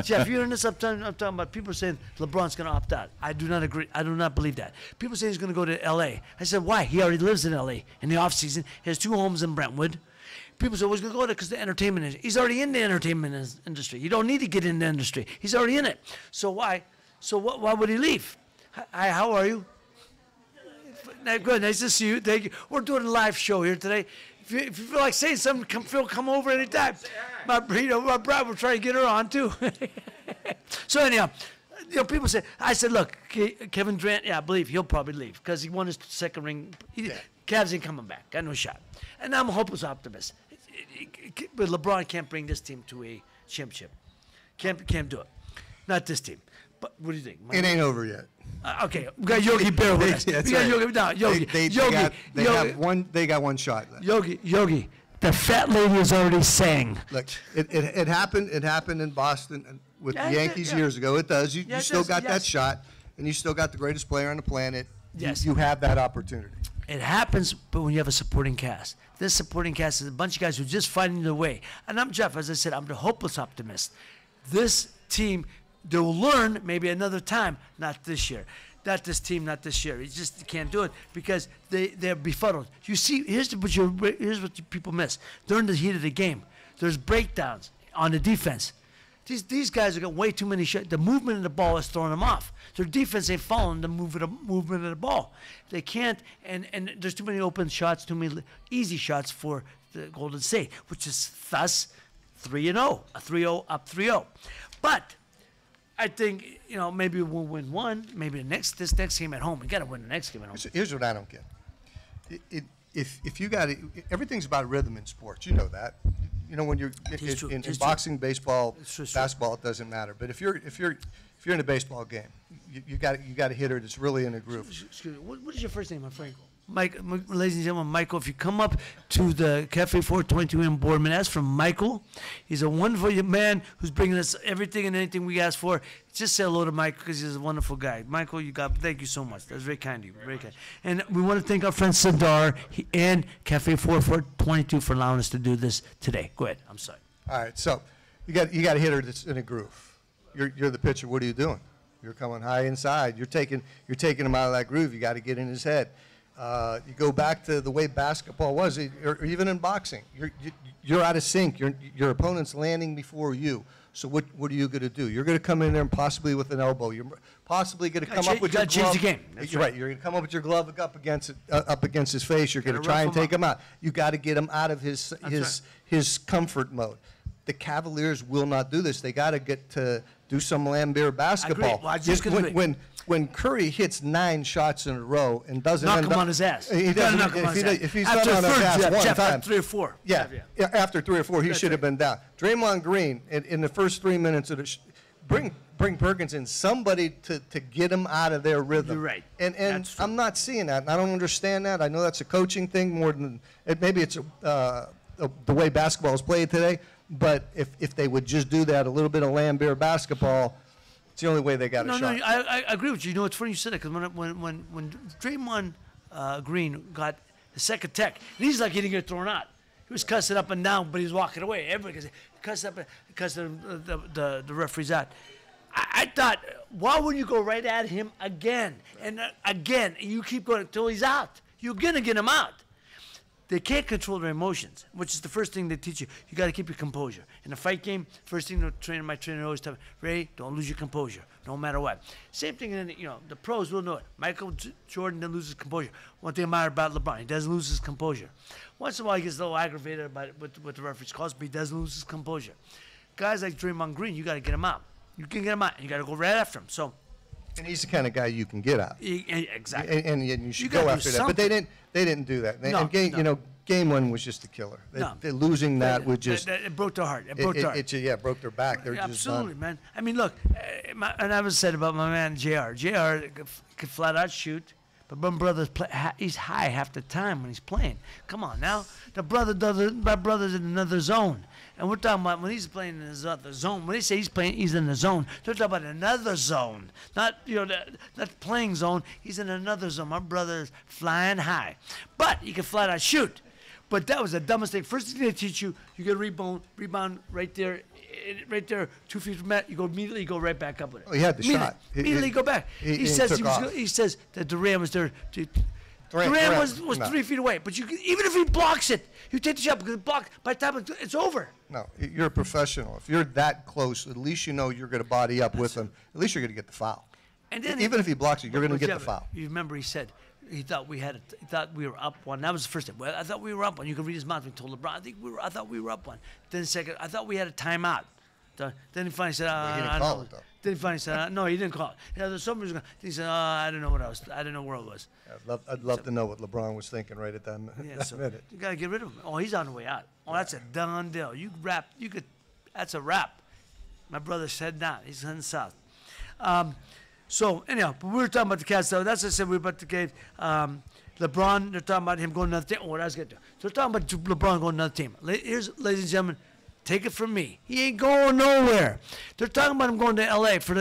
Jeff, you hearing this? I'm talking about people saying LeBron's going to opt out. I do not agree. I do not believe that. People say he's going to go to L.A. I said, why? He already lives in L.A. in the offseason. He has 2 homes in Brentwood. People say, well, he's going to go there because the entertainment industry. He's already in the entertainment industry. You don't need to get in the industry. He's already in it. So why? So why would he leave? Hi, how are you? Good, nice to see you. Thank you. We're doing a live show here today. If you feel like saying something, come over anytime. My bride will try to get her on too. So anyhow, people say, I said, look, Kevin Durant, I believe he'll probably leave because he won his second ring. Cavs ain't coming back. Got no shot. And I'm a hopeless optimist. But LeBron can't bring this team to a championship. Can't do it. Not this team. But what do you think? It ain't over yet. Okay, we got Yogi Berra with us. We got Yogi. No, Yogi. They got one shot left. Yogi. The fat lady is already sang. Look, it happened. It happened in Boston with the Yankees years ago. It does. You still got that shot, and you still got the greatest player on the planet. Yes. You have that opportunity. It happens, but when you have a supporting cast. This supporting cast is a bunch of guys who are just finding their way. And I'm Jeff, as I said, I'm the hopeless optimist. This team, they will learn maybe another time, not this year. Not this team, not this year. You just can't do it because they're befuddled. You see, here's what people miss. During the heat of the game, there's breakdowns on the defense. These guys are getting way too many shots. The movement of the ball is throwing them off. Their defense ain't following the movement of the ball. They can't, and there's too many open shots, too many easy shots for the Golden State, which is thus 3-0, a 3-0 up 3-0. But I think maybe we'll win one. Maybe this next game at home. We got to win the next game at home. Here's what I don't get. If you got it, everything's about rhythm in sports. You know that. When you're in boxing, baseball, basketball, it doesn't matter. But if you're in a baseball game, you got a hitter that's really in a groove. Excuse me. What is your first name, my friend? Mike, ladies and gentlemen, Michael, if you come up to the Cafe 422 in Boardman, ask for Michael. He's a wonderful man who's bringing us everything and anything we ask for. Just say hello to Mike because he's a wonderful guy. Michael, thank you so much. That's very kind of you. Very kind. And we want to thank our friend Sadar and Cafe 422 for allowing us to do this today. Go ahead. I'm sorry. All right, so you got a hitter that's in a groove. You're the pitcher. What are you doing? You're coming high inside. You're taking him out of that groove. You got to get in his head. You go back to the way basketball was, or even in boxing. You're out of sync. Your opponent's landing before you. So what are you going to do? You're going to come in there and possibly with an elbow. You're possibly going to come up with your glove. Change the game. That's right. You're going to come up with your glove up against his face. You're going to try and take him out. You got to get him out of his comfort mode. The Cavaliers will not do this. They got to get to do some Lambert basketball. I agree. Well, when Curry hits 9 shots in a row and doesn't knock end him up on his ass. He doesn't. If he's not on his ass one time, after 3 or 4. Yeah, after 3 or 4, he should have been down. Draymond Green in the first 3 minutes of the bring Perkins in, somebody to get him out of their rhythm. You're right. And I'm not seeing that, and I don't understand that. I know that's a coaching thing more than maybe it's the way basketball is played today. But if they would just do that, a little bit of Lambert basketball, it's the only way they got a shot. No, I agree with you. You know, it's funny you said that, because when Draymond Green got the second tech, and he's like he didn't get thrown out. He was cussing up and down, but he was walking away. Everybody cussing the referees out. I thought, why wouldn't you go right at him again and again? And you keep going until he's out. You're going to get him out. They can't control their emotions, which is the first thing they teach you. You got to keep your composure. In a fight game, first thing my trainer always tells me, Ray, don't lose your composure, no matter what. Same thing in the pros will know it. Michael Jordan didn't lose his composure. One thing I admire about LeBron, he doesn't lose his composure. Once in a while, he gets a little aggravated about it with the referee's calls, but he doesn't lose his composure. Guys like Draymond Green, you got to get him out. You can get him out, and you got to go right after him. So. And he's the kind of guy you can get out. Exactly. And you should go after that. But they didn't do that. Game 1 was just a killer. Losing that would just. It broke their heart. It broke their heart. It broke their back. They're Absolutely, just done. man. I mean, look, and I was said about my man JR. JR could flat out shoot, but my brother's he's high half the time when he's playing. Come on now, my brother's in another zone. And we're talking about when he's playing in his other zone. When they say he's in the zone, they're talking about another zone, not not playing zone. He's in another zone. My brother's flying high, but he can flat out shoot. But that was the dumbest thing. First thing they teach you, you get a rebound right there, 2 feet from that. You immediately go right back up with it. Oh, he had the shot. Immediately go back. He says that Durant was there. Durant was 3 feet away, but even if he blocks it, you take the shot because by the time it's over. No, you're a professional. If you're that close, at least you know you're going to body up with him. At least you're going to get the foul. And then even if he blocks it, you're going to get the foul. You remember he said he thought we were up one. That was the first time. Well, I thought we were up one. You can read his mouth. He told LeBron, I thought we were up one. Then second, I thought we had a timeout. Then he finally said, he didn't call it, though. Then he finally said, no, he didn't call it. Somebody was going. He said, I don't know what I was. I don't know where it was. I'd love to know what LeBron was thinking right at that minute. You got to get rid of him. Oh, he's on the way out. Oh, that's a done deal. That's a wrap. My brother said not. He's heading south. So anyhow, but we were talking about the Cavs. So that's what I said. We were about the Cavs. LeBron, they're talking about him going to another team. Oh, what I was getting to. So they're talking about LeBron going to another team. Here's, ladies and gentlemen, take it from me. He ain't going nowhere. They're talking about him going to L.A. to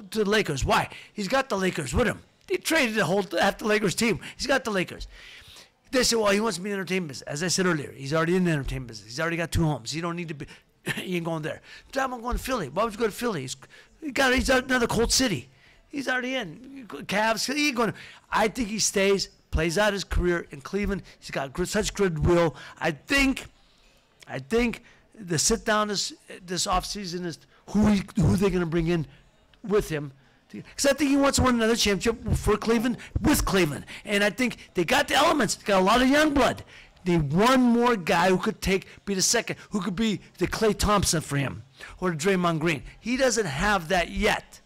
the Lakers. Why? He's got the Lakers with him. They traded half the Lakers team. He's got the Lakers. They say, well, he wants to be in the entertainment business. As I said earlier, he's already in the entertainment business. He's already got 2 homes. He don't need to be. He ain't going there. They're talking about going to Philly. Why would you go to Philly? He's out another cold city. He's already in. Cavs, he ain't going to. I think he stays, plays out his career in Cleveland. He's got such goodwill. I think the sit down this offseason is who they're going to bring in with him. Because I think he wants to win another championship for Cleveland with Cleveland. And I think they got the elements. They got a lot of young blood. They need one more guy who could be the second, who could be the Klay Thompson for him or the Draymond Green. He doesn't have that yet.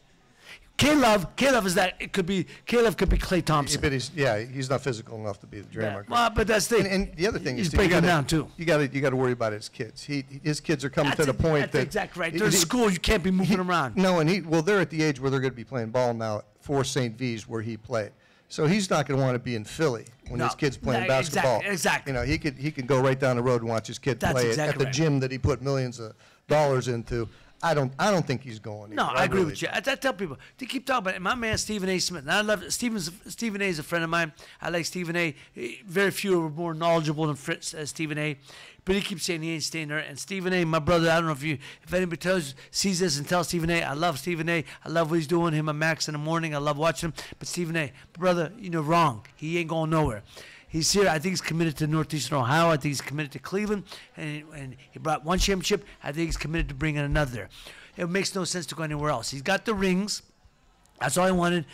Caleb is that. Caleb could be Klay Thompson. But he's not physical enough to be the Draymond Green. Well, but that's the thing. And the other thing he's is breaking down too. You got to worry about his kids. His kids are coming to the point that's exactly right. They're in school. You can't be moving around. No, they're at the age where they're going to be playing ball now for St. V's where he played. So he's not going to want to be in Philly when No. his kid's playing Yeah, basketball. exactly. You know, he could go right down the road and watch his kid That's play exactly at the right. gym that he put millions of dollars into. I don't think he's going. No, either. I agree really with you. don't. I tell people they keep talking about it. My man Stephen A. Smith. And I love Stephen A. is a friend of mine. I like Stephen A. Very few are more knowledgeable than Stephen A. But he keeps saying he ain't staying there. And Stephen A., my brother, I don't know if anybody sees this and tells Stephen A. I love Stephen A. I love what he's doing. Him and Max in the morning. I love watching him. But Stephen A., brother, wrong. He ain't going nowhere. He's here. I think he's committed to Northeastern Ohio. I think he's committed to Cleveland. And he brought one championship. I think he's committed to bringing another there. It makes no sense to go anywhere else. He's got the rings. That's all I wanted.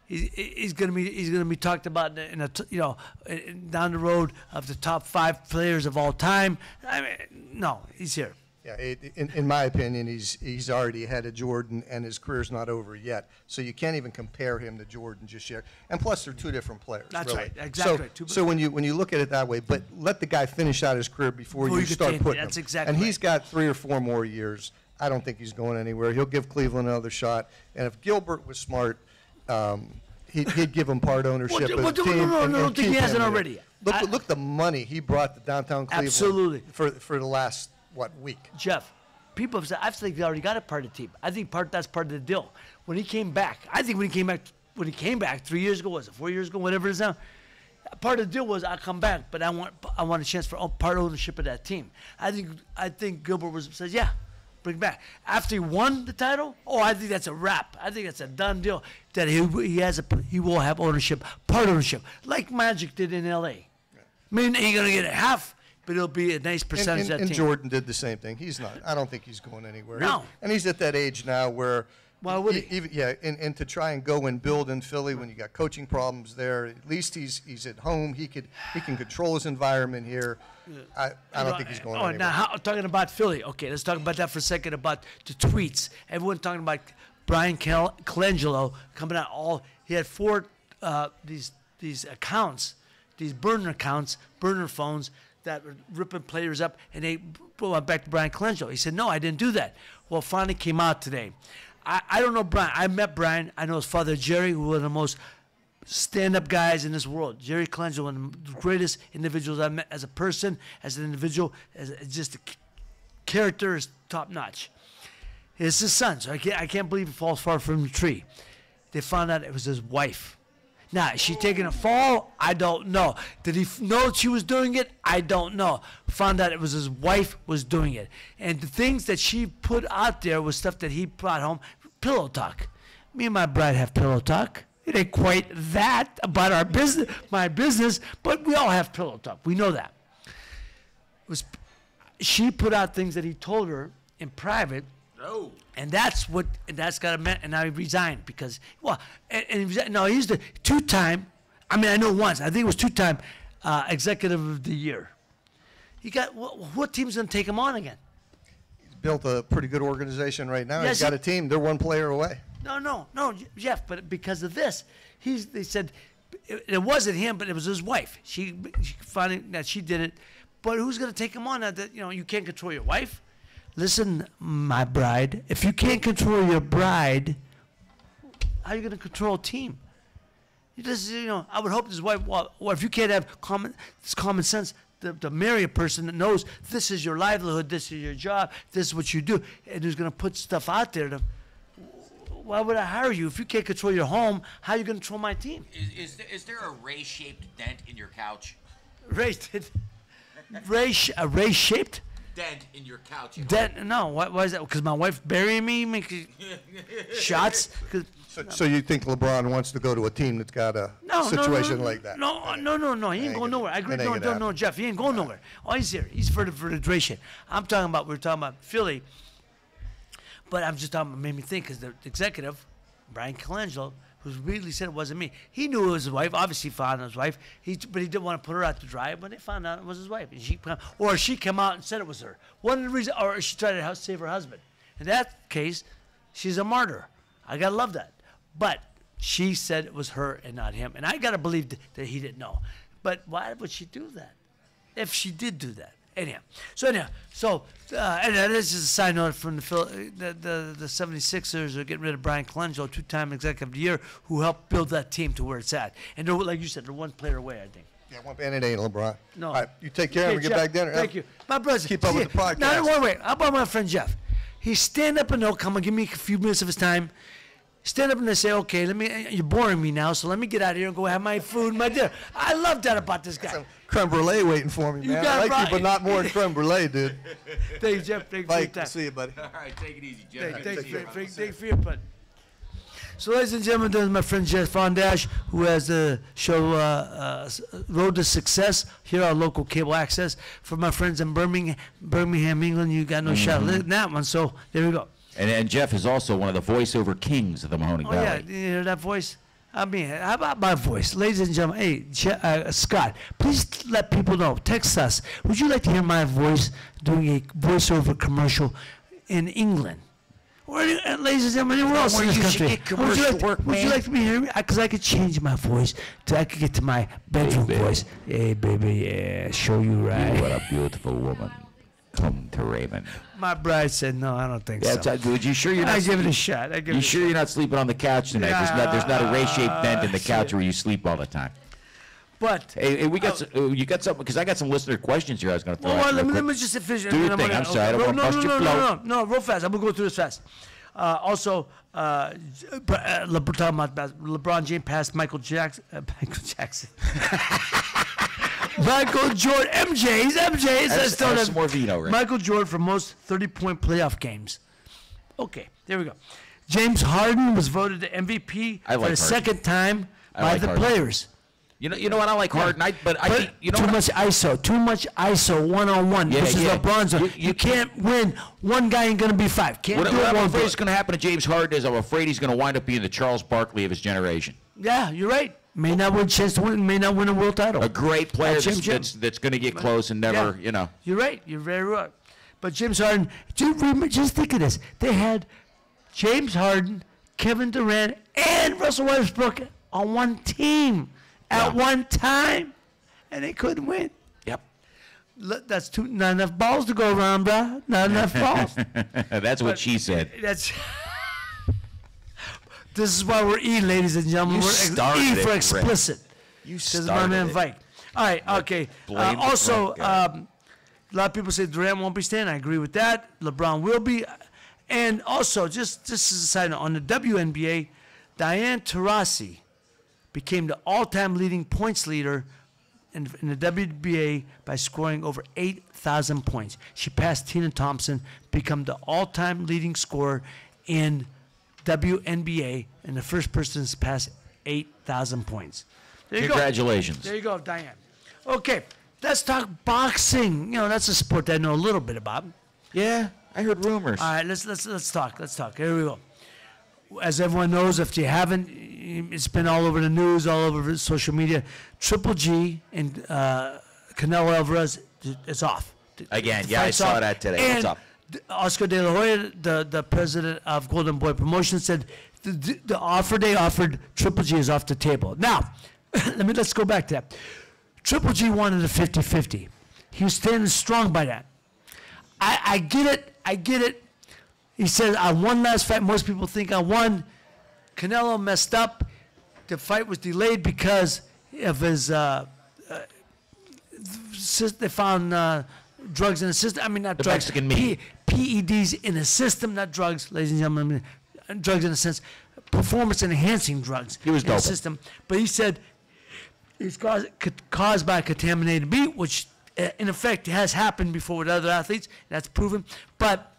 He's gonna be talked about down the road of the top 5 players of all time. I mean, no, he's here. Yeah, in my opinion, he's already ahead of Jordan, and his career's not over yet. So you can't even compare him to Jordan just yet. And plus, they're two different players. That's really. right, exactly. So when you look at it that way, but let the guy finish out his career before you start continue. putting That's him. exactly And he's right. got 3 or 4 more years. I don't think he's going anywhere. He'll give Cleveland another shot. And if Gilbert was smart, he'd give him part ownership of the team. No, I and don't think keep he him hasn't there. already. Look the money he brought to downtown Cleveland. Absolutely. For the last week. Jeff, people have said, I think he already got a part of the team. I think that's part of the deal. When he came back, when he came back 3 years ago, was it 4 years ago, whatever it is now, part of the deal was I come back, but I want a chance for part ownership of that team. I think Gilbert says, yeah, bring back. After he won the title, I think that's a wrap. I think that's a done deal that he will have ownership, part ownership, like Magic did in L.A. I mean, he's going to get a half, but it'll be a nice percentage of that and team. Jordan did the same thing. He's not. I don't think he's going anywhere. No. And he's at that age now where. Why would he? And to try and go and build in Philly when you got coaching problems there, at least he's at home. He can control his environment here. I don't think he's going anywhere. Now, talking about Philly. Okay, let's talk about that for a second, about the tweets. Everyone talking about Brian Colangelo coming out he had 4 these accounts, these burner accounts, burner phones that were ripping players up, and they went back to Brian Colangelo. He said, no, I didn't do that. Well, finally came out today. I don't know Brian. I met Brian. I know his father, Jerry, who was one of the most stand-up guys in this world. Jerry Colangelo, one of the greatest individuals I've met as a person, as an individual, as just a character is top-notch. It's his son, so I can't believe it falls far from the tree. They found out it was his wife. Now, is she taking a fall? I don't know. Did he know she was doing it? I don't know. Found out it was his wife was doing it. And the things that she put out there was stuff that he brought home. Pillow talk. Me and my bride have pillow talk. It ain't quite that about our business, my business, but we all have pillow talk. We know that. She put out things that he told her in private. No. And that's got to, and I resigned because, he's the 2-time, I know once, I think it was 2-time executive of the year. He got, what team's going to take him on again? He's built a pretty good organization right now. Yes, He's got a team. They're 1 player away. No, Jeff, but because of this, they said it wasn't him, but it was his wife. She finding that she did it, but who's going to take him on? You can't control your wife. Listen, my bride, if you can't control your bride, how are you going to control a team? I would hope this wife, or if you can't have common sense to marry a person that knows this is your livelihood, this is your job, this is what you do, and who's going to put stuff out there why would I hire you? If you can't control your home, how are you going to control my team? Is there a ray-shaped dent in your couch? Ray-shaped? Dent in your couch. No, why is that? Because my wife burying me, making shots? So you think LeBron wants to go to a team that's got a situation like that? No, he ain't going nowhere. I agree. No, Jeff, he ain't going nowhere. He's here. He's for the duration. We're talking about Philly, but I'm just talking about, made me think, because the executive, Brian Colangelo, who really said it wasn't me. He knew it was his wife. Obviously, found his wife. But he didn't want to put her out to dry. But they found out it was his wife. And she came out and said it was her. One of the reasons, or she tried to save her husband. In that case, she's a martyr. I gotta love that. But she said it was her and not him. And I gotta believe that he didn't know. But why would she do that? If she did do that, anyhow, and this is a side note from the 76ers are getting rid of Brian Colangelo, 2-time executive of the year, who helped build that team to where it's at. And they're, like you said, they're one player away, I think. Yeah, and it ain't LeBron. No. All right, you take care of him and get back dinner. Thank you. My brother. Keep up with the podcast. No, wait. How about my friend Jeff? He stand up and he'll come and give me a few minutes of his time. Stand up and they say, okay, you're boring me now, so let me get out of here and go have my food and my dinner. I love that about this guy. Some creme brulee waiting for me, man. got I it like right. you, but not more than creme brulee, dude. Thank you, Jeff. Thank you for your Mike, time. see you, buddy. All right, take it easy, Jeff. Thank you for your input. So, ladies and gentlemen, this is my friend Jeff Fondash, who has the show Road to Success here on local cable access. For my friends in Birmingham, England, you got no shot at that one. So there we go. And Jeff is also one of the voiceover kings of the Mahoning Oh yeah, Valley. you hear that voice? I mean, how about my voice? Ladies and gentlemen, hey, Scott, please let people know. Text us. Would you like to hear my voice doing a voiceover commercial in England? Or, ladies and gentlemen, anywhere else in this country? Would you like to be hearing me? Because I could change my voice. I could get to my bedroom voice. Hey, baby, yeah, show you right. What a beautiful woman. Come to Raymond. My bride said, no, I don't think so. Dude, you sure you're I not? give it a shot. You sure you're not sleeping on the couch tonight? There's not a ray-shaped dent in the couch where you sleep all the time. But Hey, we got you got some because I got some listener questions here. I was going to throw out. let real me quick. just finish. Do your thing. I'm sorry. I don't want to bust your flow. No, real fast. I'm gonna go through this fast. Also, LeBron James passed Michael Jackson. Michael Jordan, MJ. He's MJ. Have some more vino, Rick. Michael Jordan for most 30-point playoff games. Okay, there we go. James Harden was voted the MVP I like for the Harden. second time I by like the Harden. players. You know what? I like Harden. I think you know too what? much ISO, one-on-one. Yeah, This is yeah. LeBron's. You You can't win. One guy ain't gonna be five. Can't What do it I'm one afraid play. is going to happen to James Harden is I'm afraid he's going to wind up being the Charles Barkley of his generation. Yeah, you're right. May not win chance to win. May not win a world title. A great player Jim. that's going to get close and never, Yeah. You're right. You're very right. But James Harden, just think of this. They had James Harden, Kevin Durant, and Russell Westbrook on one team at one time, and they couldn't win. Yep. That's not enough balls to go around, bro. Not enough balls. That's what she said. That's. This is why we're E, ladies and gentlemen. You We're started E it, for Rick. explicit. You This is my started man it. Vike. All right, okay. Blame the Also, drunk guy. a lot of people say Durant won't be staying. I agree with that. LeBron will be. And also, just as a side note, on the WNBA, Diane Taurasi became the all-time leading points leader in the WNBA by scoring over 8,000 points. She passed Tina Thompson, become the all-time leading scorer in WNBA, and the first person to pass 8,000 points. There you go. Congratulations. There you go, Diane. Okay, let's talk boxing. You know, that's a sport that I know a little bit about. Yeah, I heard rumors. All right, let's talk. Let's talk. Here we go. As everyone knows, if you haven't, it's been all over the news, all over social media. Triple G and Canelo Alvarez is off. Again, The yeah, I fight's saw off. that today. And What's up? Oscar De La Hoya, the president of Golden Boy Promotions, said the offer they offered Triple G is off the table. Now, let's go back to that. Triple G wanted a 50-50. He was standing strong by that. I get it. He said, I won last fight. Most people think I won. Canelo messed up. The fight was delayed because of his, they found drugs in the system. I mean, not The drugs. Mexican meat. PEDs in the system, not drugs, ladies and gentlemen. Drugs in a sense, performance-enhancing drugs He was in the doping. system. But he said it's caused by contaminated meat, which in effect has happened before with other athletes. That's proven. But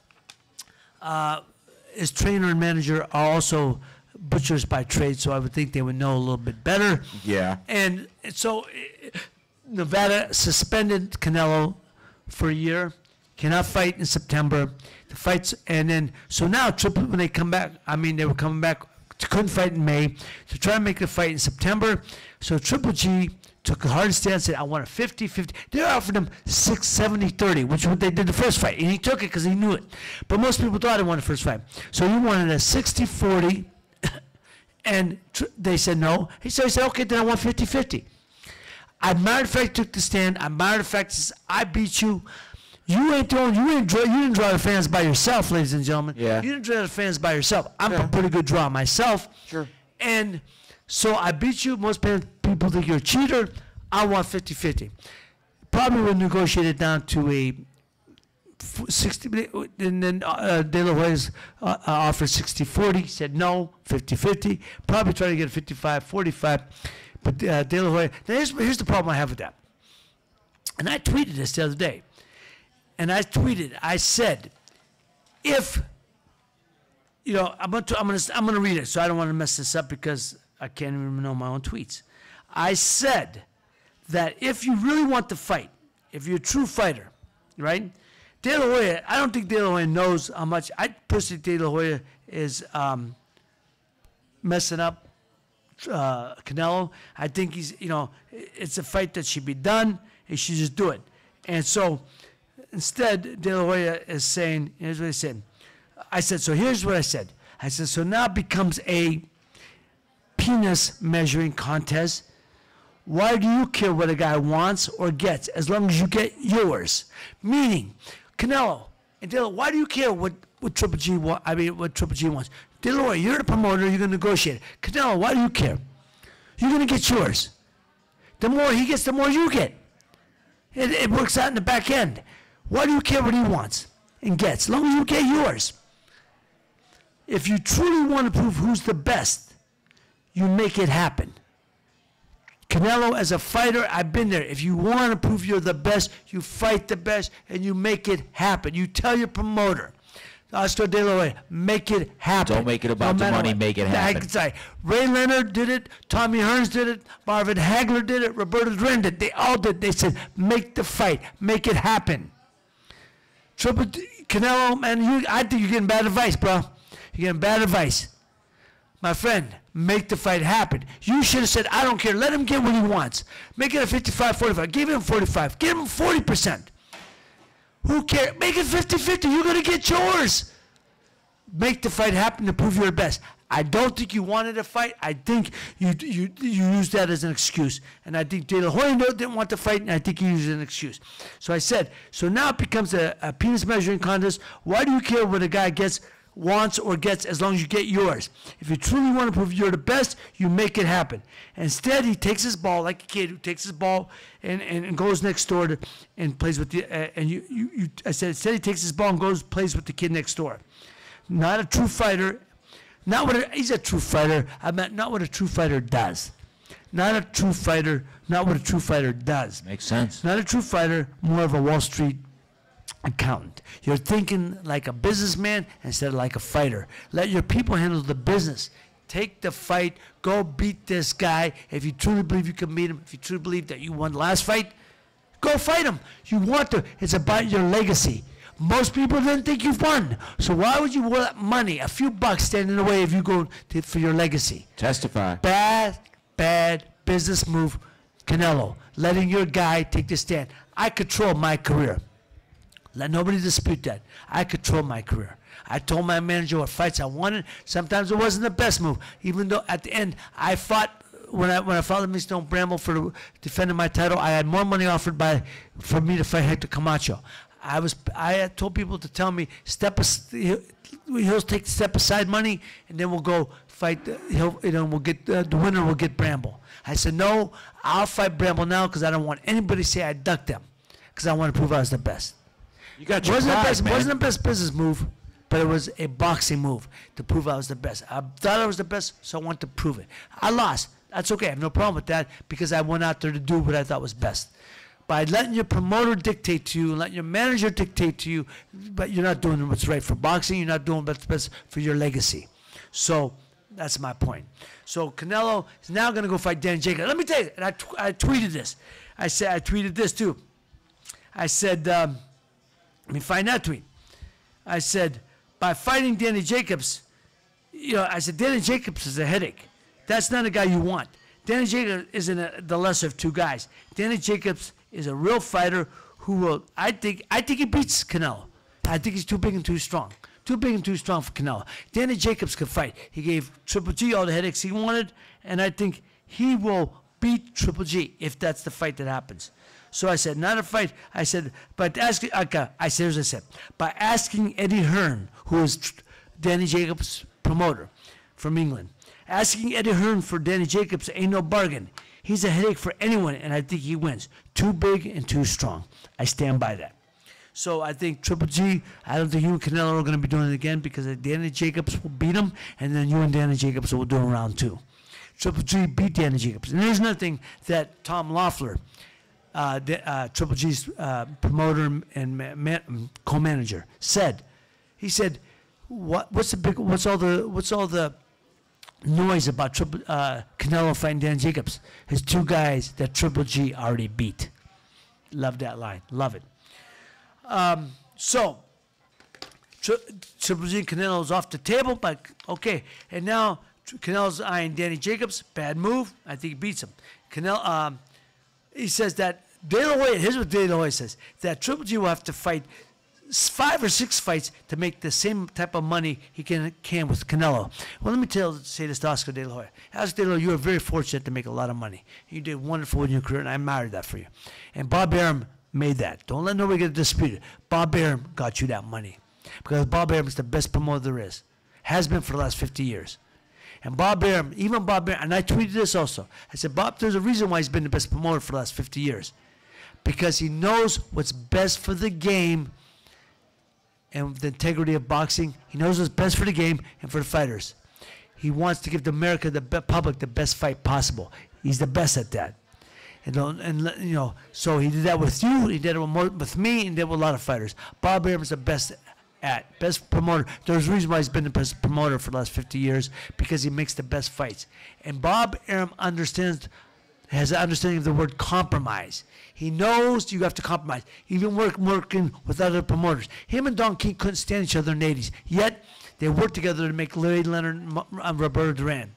his trainer and manager are also butchers by trade, so I would think they would know a little bit better. Yeah. And so Nevada suspended Canelo for a year, cannot fight in September. The fights, and then, so now when they come back, they were coming back, couldn't fight in May, to try to make the fight in September. So Triple G took a hard stance, said, I want a 50-50. They offered him 6-70-30, which is what they did the first fight. And he took it because he knew it. But most people thought he won the first fight. So he wanted a 60-40, and they said no. He said, okay, then I want 50-50. matter of fact took the stand. I matter of fact, I beat you. You didn't draw the fans by yourself, ladies and gentlemen. Yeah. You didn't draw the fans by yourself. I'm Yeah. a pretty good draw myself. Sure. And so I beat you. Most people think you're a cheater. I want 50-50. Probably would negotiate it down to a 60, and then De La Hoya's offered 60-40. Said no, 50-50. Probably try to get a 55-45. But De La Hoya, now here's the problem I have with that. And I tweeted this the other day. And I said, if, I'm gonna read it, so I don't want to mess this up because I can't even know my own tweets. I said that if you really want to fight, if you're a true fighter, right? De La Hoya, I don't think De La Hoya knows how much. I personally think De La Hoya is messing up Canelo. I think he's, it's a fight that should be done. He should just do it. And so instead, De La Hoya is saying, here's what he said. I said, so here's what I said. I said, so now it becomes a penis measuring contest. Why do you care what a guy wants or gets as long as you get yours? Meaning, Canelo and De La Hoya, why do you care what Triple G what Triple G wants? De La Hoya, you're the promoter, you're going to negotiate. Canelo, why do you care? You're going to get yours. The more he gets, the more you get. It works out in the back end. Why do you care what he wants and gets? As long as you get yours. If you truly want to prove who's the best, you make it happen. Canelo, as a fighter, I've been there. If you want to prove you're the best, you fight the best, and you make it happen. You tell your promoter, Oscar De La Hoya, make it happen. Don't make it about the money, make it happen. Sorry. Ray Leonard did it. Tommy Hearns did it. Marvin Hagler did it. Roberto Duran did it. They all did. They said, make the fight. Make it happen. Canelo, man, I think you're getting bad advice, bro. You're getting bad advice. My friend, make the fight happen. You should have said, I don't care. Let him get what he wants. Make it a 55-45. Give him 45. Give him 40%. Who cares? Make it 50-50. You're going to get yours. Make the fight happen to prove you're the best. I don't think you wanted a fight. I think you used that as an excuse. And I think De La Hoya didn't want to fight, and I think you used it as an excuse. So I said, so now it becomes a penis measuring contest. Why do you care what a guy wants or gets as long as you get yours? If you truly want to prove you're the best, you make it happen. Instead, he takes his ball like a kid who takes his ball and goes next door and plays with the I said instead he takes his ball and plays with the kid next door. Not a true fighter. He's a true fighter. I meant not what a true fighter does. Not a true fighter. Not what a true fighter does. Makes sense. Not a true fighter. More of a Wall Street accountant. You're thinking like a businessman instead of like a fighter. Let your people handle the business. Take the fight. Go beat this guy. If you truly believe you can beat him, if you truly believe that you won the last fight, go fight him. You want to. It's about your legacy. Most people didn't think you've won. So why would you want money, a few bucks, stand in the way if you go for your legacy? Testify. Bad business move, Canelo. Letting your guy take the stand. I control my career. Let nobody dispute that. I control my career. I told my manager what fights I wanted. Sometimes it wasn't the best move, even though at the end I fought. When I fought Livingstone Bramble for defending my title, I had more money offered for me to fight Hector Camacho. I had told people to tell me he'll take step aside money, and then we'll go fight. We'll get the winner will get Bramble. I said no, I'll fight Bramble now because I don't want anybody to say I ducked them, because I want to prove I was the best. You got your Wasn't man. the best business move, but it was a boxing move to prove I was the best. I thought I was the best, so I wanted to prove it. I lost. That's okay. I have no problem with that because I went out there to do what I thought was best. By letting your promoter dictate to you, and letting your manager dictate to you, but you're not doing what's right for boxing, you're not doing what's best for your legacy. So that's my point. So Canelo is now going to go fight Dan Jacobs. Let me tell you, and I tweeted this. I tweeted this too. I said, let me find that tweet. I said, by fighting Danny Jacobs, I said, Danny Jacobs is a headache. That's not a guy you want. Danny Jacobs isn't the lesser of two guys. Danny Jacobs is a real fighter who will, I think he beats Canelo. I think he's too big and too strong. Too big and too strong for Canelo. Danny Jacobs could fight. He gave Triple G all the headaches he wanted, and I think he will beat Triple G if that's the fight that happens. So I said, not a fight. I said, but asking, I seriously said, by asking Eddie Hearn, who is Danny Jacobs' promoter from England, asking Eddie Hearn for Danny Jacobs ain't no bargain. He's a headache for anyone, and I think he wins. Too big and too strong. I stand by that. So I think Triple G, I don't think you and Canelo are going to be doing it again because Danny Jacobs will beat him, and then you and Danny Jacobs will do round 2. Triple G beat Danny Jacobs. And there's nothing that Tom Loeffler, Triple G's promoter and co-manager, said. He said, "What's all the noise about Canelo fighting Dan Jacobs? His 2 guys that Triple G already beat." Love that line. Love it. So Triple G and Canelo's off the table, but okay. And now Canelo's eyeing Danny Jacobs. Bad move. I think he beats him. Canelo. He says that De La Hoya. Here's what De La Hoya says: that Triple G will have to fight 5 or 6 fights to make the same type of money he can with Canelo. Well, let me say this to Oscar De La Hoya. Oscar De La Hoya, you are very fortunate to make a lot of money. You did wonderful in your career, and I admired that for you. And Bob Arum made that. Don't let nobody get disputed. Bob Arum got you that money because Bob Arum is the best promoter there is. Has been for the last 50 years. And Bob Arum, even Bob Arum, and I tweeted this also. I said, Bob, there's a reason why he's been the best promoter for the last 50 years. Because he knows what's best for the game and the integrity of boxing. He knows what's best for the game and for the fighters. He wants to give the America, the public, the best fight possible. He's the best at that. And so he did that with you, he did it with me, and did it with a lot of fighters. Bob Arum is the best promoter. There's a reason why he's been the best promoter for the last 50 years, because he makes the best fights. And Bob Arum has an understanding of the word compromise. He knows you have to compromise. Even working with other promoters. Him and Don King couldn't stand each other in the 80s, yet they worked together to make Larry Leonard and Roberto Duran.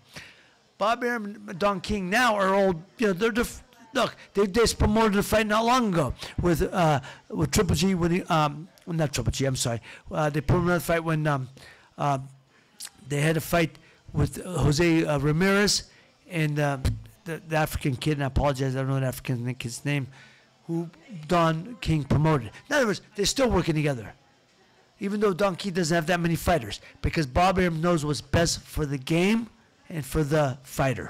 Bob Arum and Don King now are old, look, they just promoted a fight not long ago with Triple G when he, not Triple G, I'm sorry. They promoted a fight when they had a fight with Jose Ramirez and the African kid, and I apologize, I don't know the African kid's name, who Don King promoted. In other words, they're still working together, even though Don King doesn't have that many fighters, because Bob Arum knows what's best for the game and for the fighter.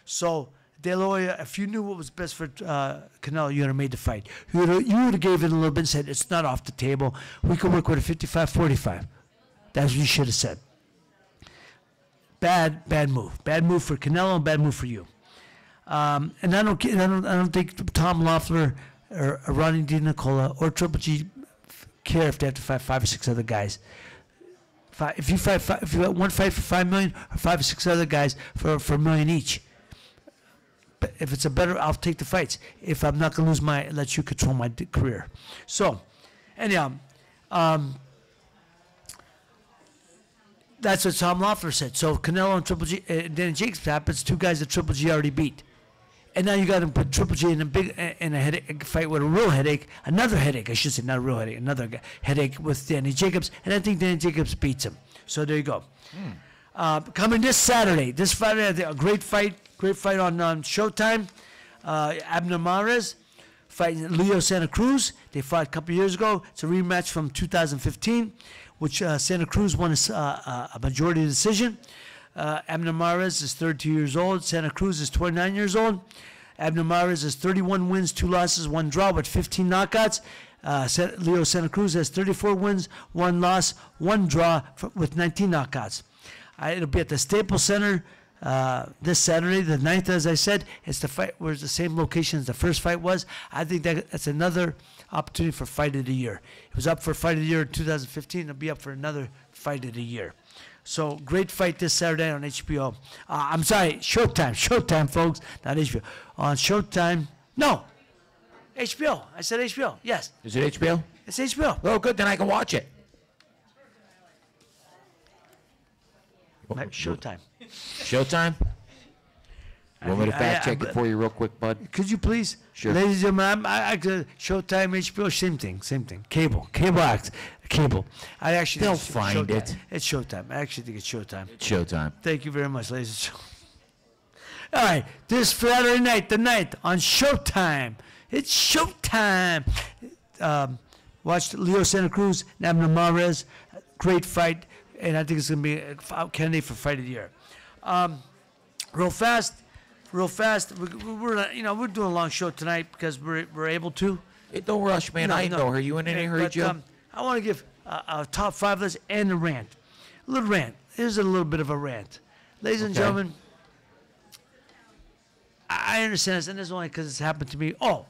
So De La Hoya, if you knew what was best for Canelo, you would have made the fight. You would have gave it a little bit and said, it's not off the table. We could work with a 55-45. That's what you should have said. Bad move. Bad move for Canelo and bad move for you. And I don't think Tom Loeffler or Ronnie DiNicola or Triple G care if they have to fight 5 or 6 other guys. If you want one fight for $5 million, or 5 or 6 other guys for $1 million each. But if it's a better, I'll take the fights. If I'm not going to let you control my career. So, anyhow, that's what Tom Loeffler said. So Canelo and Triple G, Danny Jacobs happens. 2 guys that Triple G already beat, and now you got to put Triple G in a headache fight with a real headache, another headache. I should say not a real headache, another headache with Danny Jacobs, and I think Danny Jacobs beats him. So there you go. Coming this Saturday, this Friday, I think a great fight on Showtime. Abner Mares fighting Leo Santa Cruz. They fought a couple years ago. It's a rematch from 2015, which Santa Cruz won a majority decision. Abner Mares is 32 years old. Santa Cruz is 29 years old. Abner Mares has 31 wins, 2 losses, 1 draw with 15 knockouts. Leo Santa Cruz has 34 wins, 1 loss, 1 draw with 19 knockouts. It'll be at the Staples Center this Saturday, the 9th, as I said. It's the fight where it's the same location as the first fight was. I think that's another opportunity for Fight of the Year. It was up for Fight of the Year in 2015. It'll be up for another Fight of the Year. So great fight this Saturday on HBO. I'm sorry, Showtime, folks, not HBO. On Showtime, no, HBO. I said HBO, yes. Is it HBO? It's HBO. Oh, good, then I can watch it. Showtime. Showtime? You want me to fact check it for you real quick, bud? Could you please? Sure. Ladies and gentlemen, Showtime, HBO, same thing. Cable. I actually They'll think it's find Showtime. it. It's Showtime. I actually think it's Showtime. Showtime. Thank you very much, ladies and All right, this Saturday night, the 9th, on Showtime. It's Showtime. Watched Leo Santa Cruz and Abner Mares. Great fight, and I think it's going to be a candidate for Fight of the Year. Real fast. We're we're doing a long show tonight because we're able to. Hey, don't rush, man. I know. Are you in any hurry, But, Joe? I want to give a top 5 list and a rant. A little rant. Here's a little bit of a rant. Ladies and Okay. gentlemen, I understand this, and this is only because it's happened to me. Oh,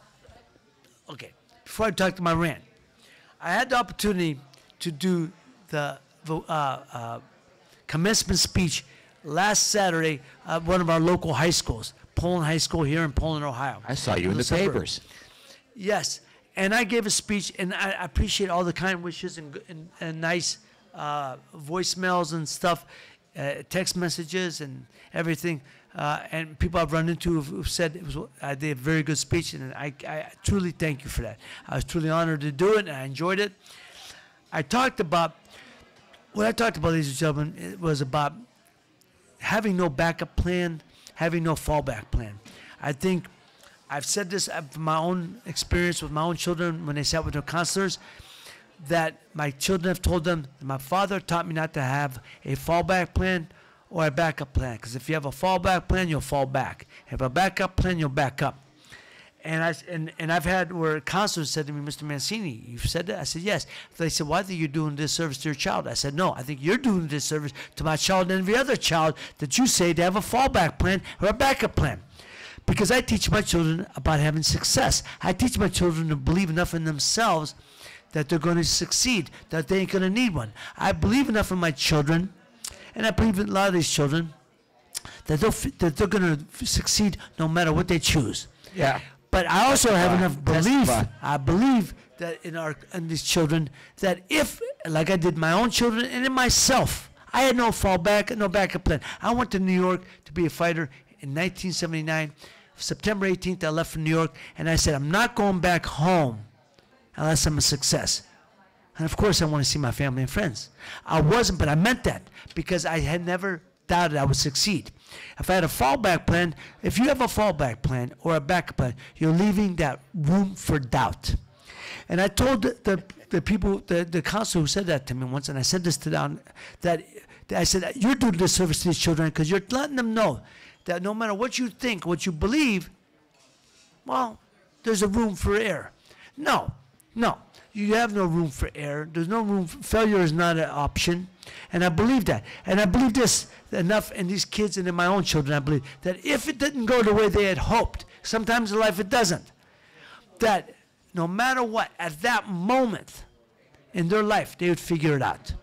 okay. Before I talk to my rant, I had the opportunity to do the commencement speech last Saturday at one of our local high schools, Poland High School here in Poland, Ohio. I saw you in the suburb. papers. Yes, and I gave a speech, and I appreciate all the kind wishes and nice voicemails and stuff, text messages and everything, and people I've run into who've said I did a very good speech, and I truly thank you for that. I was truly honored to do it, and I enjoyed it. What I talked about, ladies and gentlemen, it was about having no backup plan, having no fallback plan. I think I've said this from my own experience with my own children when they sat with their counselors, that my children have told them, my father taught me not to have a fallback plan or a backup plan, because if you have a fallback plan, you'll fall back. If you have a backup plan, you'll back up. And I've had where counselors said to me, Mr. Mancini, you've said that? I said, yes. They said, why think you're doing this service to your child? I said, no, I think you're doing this service to my child and every other child that you say to have a fallback plan or a backup plan. Because I teach my children about having success. I teach my children to believe enough in themselves that they're going to succeed, that they ain't going to need one. I believe enough in my children, and I believe in a lot of these children, that they're going to succeed no matter what they choose. Yeah. But I also have enough belief. Testify. I believe that in these children, that if, like I did my own children and in myself, I had no fallback, no backup plan. I went to New York to be a fighter in 1979. September 18th, I left for New York, and I said, I'm not going back home unless I'm a success. And of course, I want to see my family and friends. I wasn't, but I meant that because I had never doubted I would succeed. If I had a fallback plan, if you have a fallback plan or a backup plan, you're leaving that room for doubt. And I told the people, the counselor who said that to me once, and I said this to them, that I said, you're doing this service to these children because you're letting them know that no matter what you think, what you believe, well, there's a room for error. No, you have no room for error. There's no room for failure is not an option. And I believe that. And I believe this enough in these kids and in my own children. I believe that if it didn't go the way they had hoped, sometimes in life it doesn't, that no matter what, at that moment in their life, they would figure it out,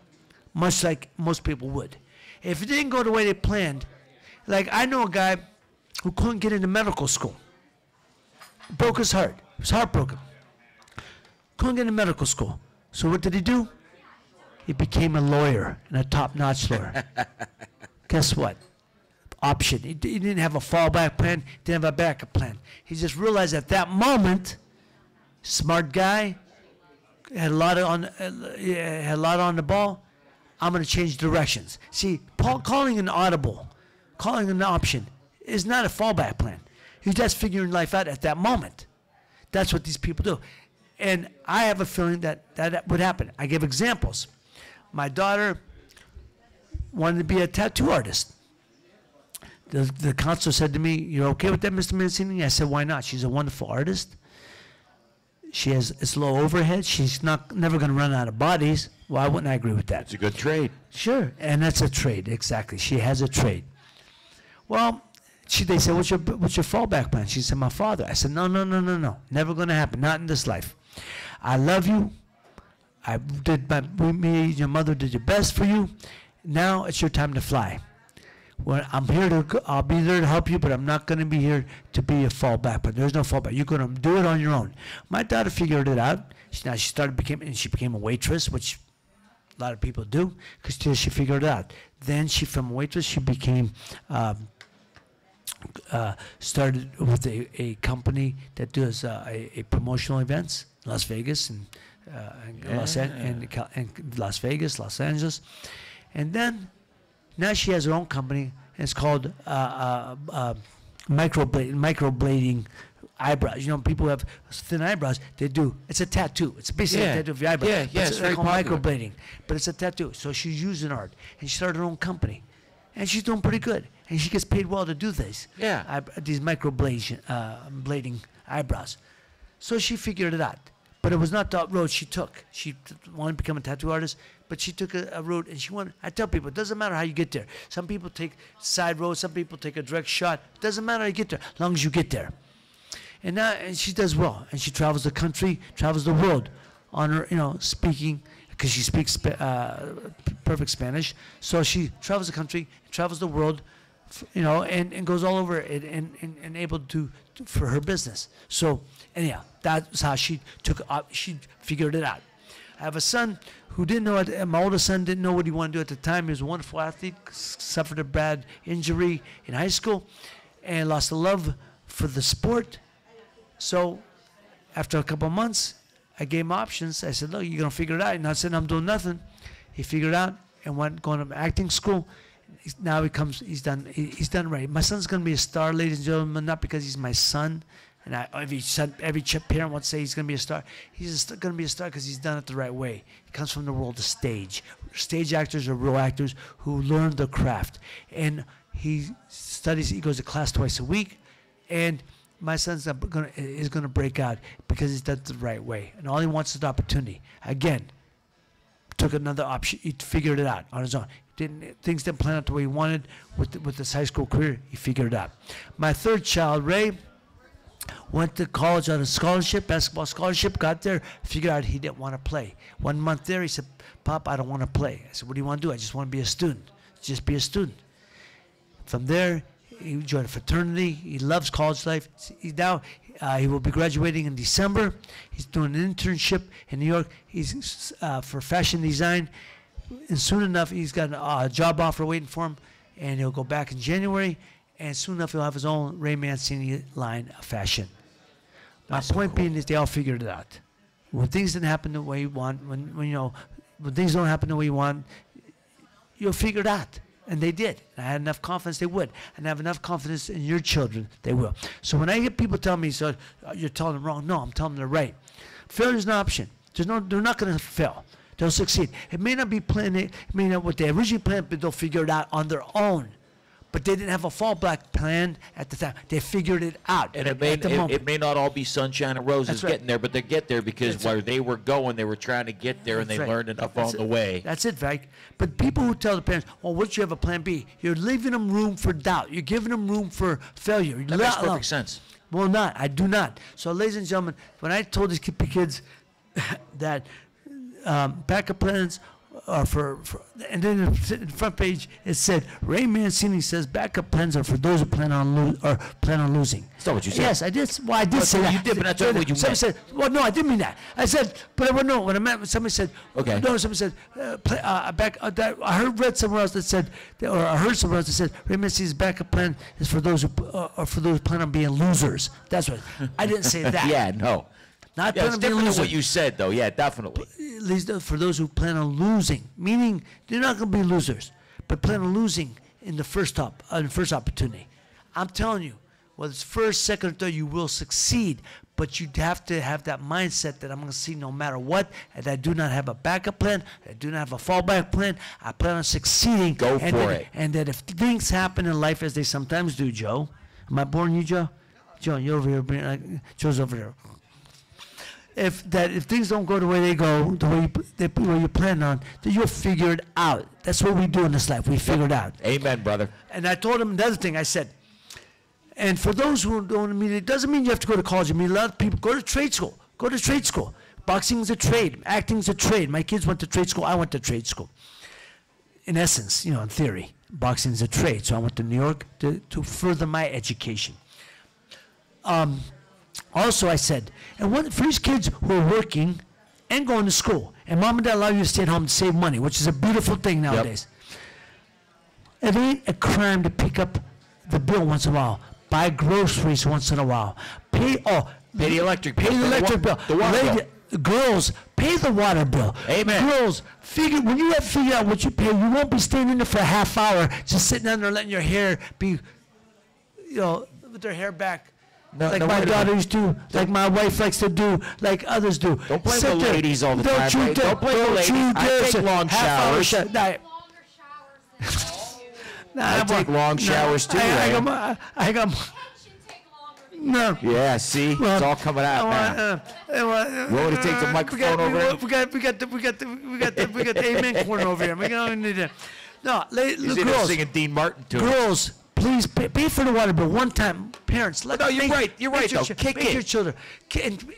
much like most people would. If it didn't go the way they planned, like I know a guy who couldn't get into medical school. Broke his heart. He was heartbroken. Couldn't get into medical school. So what did he do? He became a lawyer, and a top-notch lawyer. Guess what? Option. He didn't have a fallback plan, didn't have a backup plan. He just realized at that moment, smart guy, had a lot on the ball. I'm going to change directions. See, calling an audible, calling an option, is not a fallback plan. He's just figuring life out at that moment. That's what these people do. And I have a feeling that would happen. I give examples. My daughter wanted to be a tattoo artist. The counselor said to me, you're okay with that, Mr. Mancini? I said, why not? She's a wonderful artist. It's low overhead. She's never going to run out of bodies. Why wouldn't I agree with that? It's a good trade. Sure, and that's a trade, exactly. She has a trade. Well, they said, what's your fallback plan? She said, my father. I said, no. Never going to happen, not in this life. I love you. Me and your mother did your best for you. Now it's your time to fly. Well, I'll be there to help you, but I'm not going to be here to be a fallback. But there's no fallback. You're going to do it on your own. My daughter figured it out. She became a waitress, which a lot of people do, because she figured it out. Then from a waitress, she became started with a company that does a promotional events in Las Vegas and Las Vegas, Los Angeles, and then now she has her own company. And it's called microblading eyebrows. You know, people who have thin eyebrows, they do. It's a tattoo. It's basically a tattoo of your eyebrows. Yeah, it's very called popular. microblading, but it's a tattoo. So she's using art, and she started her own company, and she's doing pretty good, and she gets paid well to do this. Yeah. These microblading blading eyebrows. So she figured it out. But it was not the road she took. She wanted to become a tattoo artist, but she took a road, and she wanted. I tell people, it doesn't matter how you get there. Some people take side roads, some people take a direct shot. It doesn't matter how you get there, as long as you get there. And she does well, and she travels the country, travels the world, on her, speaking, because she speaks perfect Spanish. So she travels the country, travels the world, and goes all over it, and able to for her business. So anyhow, that's how she she figured it out. I have a son who didn't know it. My oldest son didn't know what he wanted to do at the time. He was a wonderful athlete, suffered a bad injury in high school, and lost the love for the sport. So after a couple of months, I gave him options. I said, look, you're going to figure it out. And I said, I'm doing nothing. He figured it out and went going to acting school. Now he's done right. My son's going to be a star, ladies and gentlemen, not because he's my son. And every parent wants to say he's going to be a star. He's going to be a star because he's done it the right way. He comes from the world of stage. Stage actors are real actors who learn the craft. And he goes to class twice a week. And my son's is going to break out because he's done it the right way. And all he wants is the opportunity. Again, took another option. He figured it out on his own. Things didn't plan out the way he wanted with his high school career. He figured it out. My third child, Ray, went to college on a scholarship, basketball scholarship, got there, figured out he didn't want to play. 1 month there, he said, Pop, I don't want to play. I said, what do you want to do? I just want to be a student. Just be a student. From there, he joined a fraternity. He loves college life. He will be graduating in December. He's doing an internship in New York. He's for fashion design. And soon enough, he's got a job offer waiting for him, and he'll go back in January. And soon enough, he'll have his own Ray Mancini line of fashion. My point being is they all figured it out. When things didn't happen the way you want, when things don't happen the way you want, you'll figure it out. And they did. I had enough confidence they would. And I have enough confidence in your children, they will. So when I get people tell me, so you're telling them wrong, no, I'm telling them they're right. Failure's an option. They're not going to fail. They'll succeed. It may not be planned, it may not what they originally planned, but they'll figure it out on their own. But they didn't have a fallback plan at the time. They figured it out. And it may not all be sunshine and roses getting there, but they get there because where they were going, they were trying to get there, and they learned enough on the way. That's it, Vike. But people who tell the parents, well, what you have a plan B? You're leaving them room for doubt. You're giving them room for failure. That makes perfect sense. Well, I do not. So, ladies and gentlemen, when I told these kids that backup plans are for and then in the front page it said Ray Mancini says backup plans are for those who plan on losing. That's not what you said. Yes, I did. Well, I did say that. You did, but that's not what you meant. Said, well, no, I didn't mean that. I said, but no. What I meant was somebody said, okay. No, somebody said, I read somewhere else that said, or I heard somewhere else that said Ray Mancini's backup plan is for those who plan on being losers. That's what I didn't say that. Yeah, no. Not yeah, plan it's on being different losers. than what you said, though. Yeah, definitely. At least for those who plan on losing, meaning they're not going to be losers, but plan on losing in the first opportunity. I'm telling you, whether it's first, second, or third, you will succeed, but you have to have that mindset that I'm going to see no matter what, and I do not have a backup plan, I do not have a fallback plan, I plan on succeeding. Go for it. And that if things happen in life as they sometimes do, Joe, am I boring you, Joe? Joe, you're over here, Joe's over there. If things don't go the way they go, the way you plan on, then you'll figure it out. That's what we do in this life. We figure it out. Amen, brother. And I told him another thing. I said, and for those who don't mean it doesn't mean you have to go to college. I mean, a lot of people go to trade school. Go to trade school. Boxing's a trade. Acting's a trade. My kids went to trade school. I went to trade school. In essence, in theory, boxing's a trade. So I went to New York to further my education. Also, I said, and for these kids who are working and going to school, and mom and dad allow you to stay at home to save money, which is a beautiful thing nowadays. Yep. It ain't a crime to pick up the bill once in a while, buy groceries once in a while, pay the electric bill, the water bill. Girls, pay the water bill. Amen. Girls, when you have to figure out what you pay, you won't be standing there for a half hour just sitting down there letting your hair be, with their hair back. No, Like no, my wait a minute. daughter used to, like my wife likes to do, like others do. Don't blame Sit the there. ladies all the Don't time, you right? dare- Don't blame the don't ladies. you I dare take say long half-hour showers. Nah, Longer showers than you. nah, I take long showers too, I Ray. got Action take longer than no. Yeah, see? It's all coming out now. You want me to take the microphone over here? We got the amen corner over here. We don't need that. No, He's in there girls, singing Dean Martin to him. girls, please pay for the water bill one time. Parents, let No, you're right, make though. your Kick make it. your children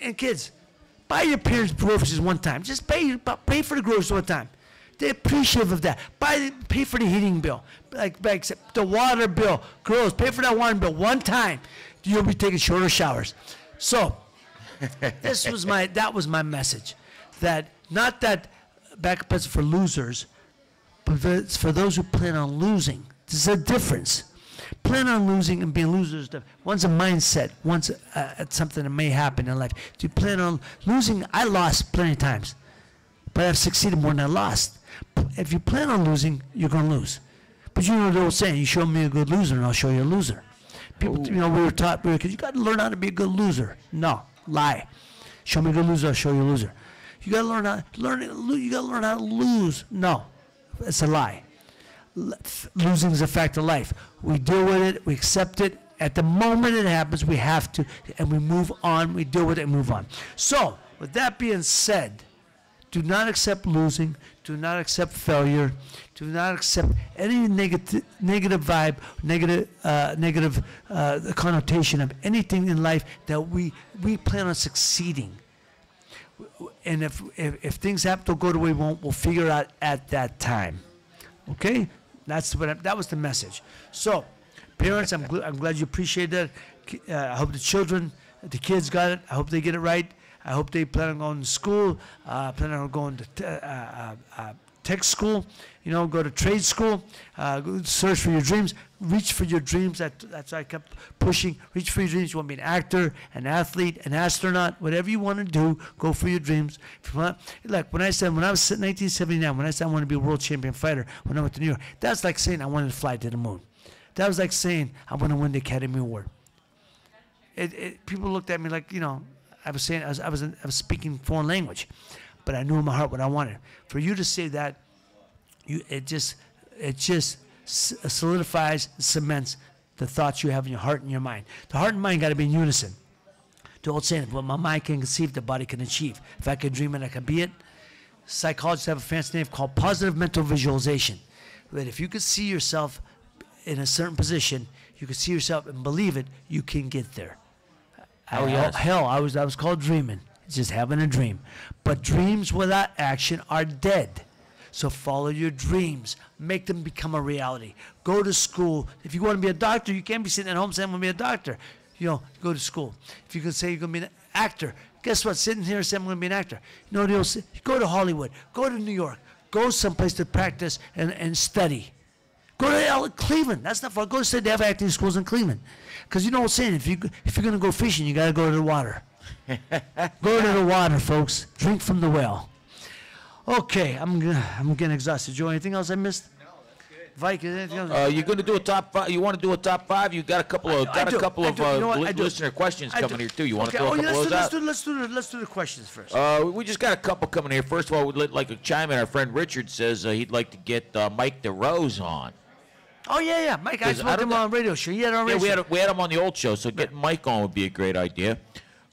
and kids. Buy your parents groceries one time. Just pay for the groceries one time. They're appreciative of that. Pay for the heating bill, like the water bill. Girls, pay for that water bill one time. You'll be taking shorter showers. So, that was my message. That not that backup plans are for losers, but it's for those who plan on losing. There's a difference. Plan on losing and being losers. One's a mindset. One's something that may happen in life. Do you plan on losing? I lost plenty of times, but I've succeeded more than I lost. If you plan on losing, you're going to lose. But you know the old saying, you show me a good loser and I'll show you a loser. People, we were taught, because you got to learn how to be a good loser. No, lie. Show me a good loser, I'll show you a loser. You got to learn how to lose. No, it's a lie. Losing is a fact of life. We deal with it, we accept it. At the moment it happens, we have to, and we move on, we deal with it and move on. So, with that being said, do not accept losing, do not accept failure, do not accept any negative vibe, negative connotation of anything in life that we plan on succeeding. And if things have to go the way we want, we'll figure it out at that time. Okay? That was the message. So, parents, I'm glad you appreciate that. I hope the kids got it. I hope they get it right. I hope they plan on going to school, plan on going to tech school, go to trade school, go search for your dreams, reach for your dreams. That's why I kept pushing. Reach for your dreams. You want to be an actor, an athlete, an astronaut, whatever you want to do, go for your dreams. If you want, like when I was in 1979, when I said I wanted to be a world champion fighter, when I went to New York, that's like saying I wanted to fly to the moon. That was like saying I want to win the Academy Award. People looked at me like, I was saying I was speaking foreign language, but I knew in my heart what I wanted. For you to say that, it just solidifies, cements the thoughts you have in your heart and your mind. The heart and mind got to be in unison. The old saying, "What my mind can conceive, the body can achieve. If I can dream it, I can be it." Psychologists have a fancy name called positive mental visualization. That if you could see yourself in a certain position, you could see yourself and believe it, you can get there. Oh, yes. Hell, I was called dreaming. It's just having a dream. But dreams without action are dead. So follow your dreams. Make them become a reality. Go to school. If you want to be a doctor, you can't be sitting at home saying I'm going to be a doctor. Go to school. If you can say you're going to be an actor, guess what? Sitting here saying I'm going to be an actor. Go to Hollywood. Go to New York. Go someplace to practice and study. Go to Cleveland. That's not far. Go to they have acting schools in Cleveland. Because you know what I'm saying? If you're going to go fishing, you got to go to the water. Go to the water, folks. Drink from the well. Okay, I'm getting exhausted. Joe, anything else I missed? No, that's good. Vike, anything else? You're going to do a top five? You want to do a top five? You got a couple of listener questions coming here too. You want to throw a couple of those out? Let's do the questions first. We just got a couple coming here. First of all, we'd like to chime in. Our friend Richard says he'd like to get Mike DeRose on. Oh yeah, Mike. I spoke to him on radio show. We had him on the old show, so getting Mike on would be a great idea.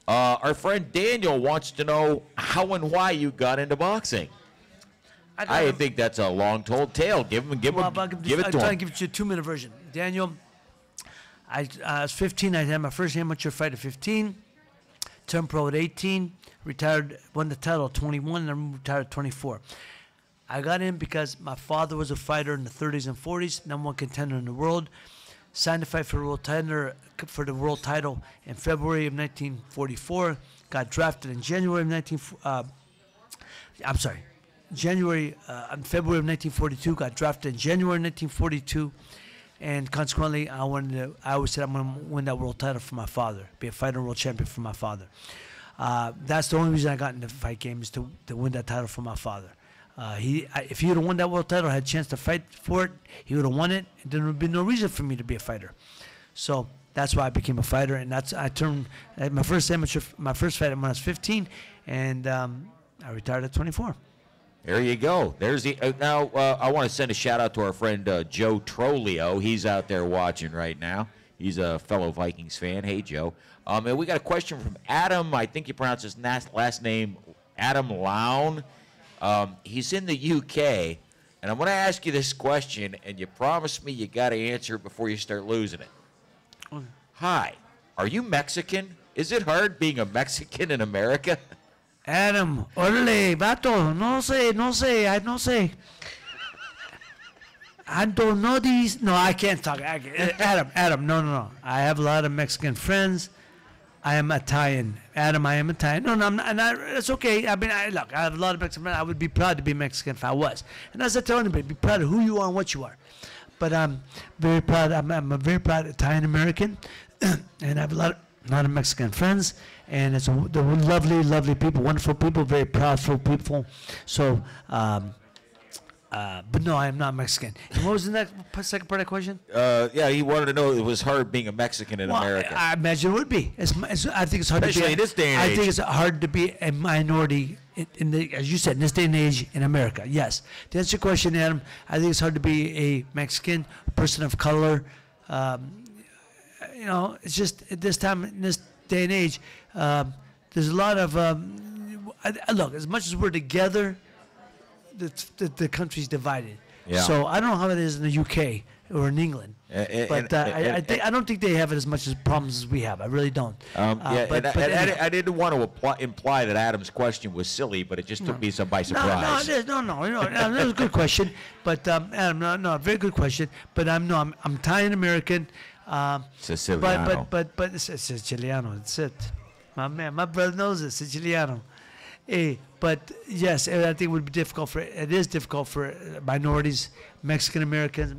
Our friend Daniel wants to know how and why you got into boxing. I think that's a long-told tale. Give it to him. I'll try to give it you a 2-minute version. Daniel, I was 15. I had my first amateur fight at 15. Turned pro at 18. Retired, won the title at 21, and then retired at 24. I got in because my father was a fighter in the 30s and 40s, #1 contender in the world. Signed to fight for the world title in February of 1944. Got drafted in January of February of 1942. Got drafted in January 1942, and consequently, I always said I'm going to win that world title for my father, be a fighter world champion for my father. That's the only reason I got into the fight game, is to win that title for my father. If he would have won that world title, had a chance to fight for it, he would have won it, and there would have been no reason for me to be a fighter. So That's why I became a fighter, and I turned my first fight when I was 15, and I retired at 24. There you go. There's the now. I want to send a shout out to our friend Joe Trolio. He's out there watching right now. He's a fellow Vikings fan. Hey, Joe. And we got a question from Adam. I think you pronounce his last name Adam Lown. He's in the UK, and I'm going to ask you this question, and you promise me you got to answer it before you start losing it. Okay. Hi, are you Mexican? Is it hard being a Mexican in America? Adam, órale, vato, no sé, I don't say. I don't know these. No, I can't talk. Adam, no. I have a lot of Mexican friends. I am Italian. Adam, I am Italian. No, I'm not. It's okay. I mean, look, I have a lot of Mexican friends. I would be proud to be Mexican if I was. And as I tell anybody, be proud of who you are and what you are. But I'm very proud. I'm a very proud Italian American, and I have a lot of Mexican friends, and they're lovely, lovely people, wonderful people, very proudful people. So, but no, I am not Mexican. And what was the second part of the question? Yeah, he wanted to know if it was hard being a Mexican in America. I imagine it would be. I think it's hard Especially to be. in this day and I age. think it's hard to be a minority as you said, in this day and age in America. Yes. To answer your question, Adam, I think it's hard to be a Mexican person of color. It's just at this time, in this day and age, there's a lot of look. As much as we're together, the country's divided. Yeah. So I don't know how it is in the UK or in England, but I don't think they have it as much as problems as we have. I really don't. I didn't want to imply that Adam's question was silly, but it just took me by surprise. No, that was a good question, but Adam, no, very good question. But I'm Italian American. Siciliano. But it's Siciliano. That's it. My man, my brother knows it. Siciliano. But yes, I think it is difficult for minorities, Mexican Americans,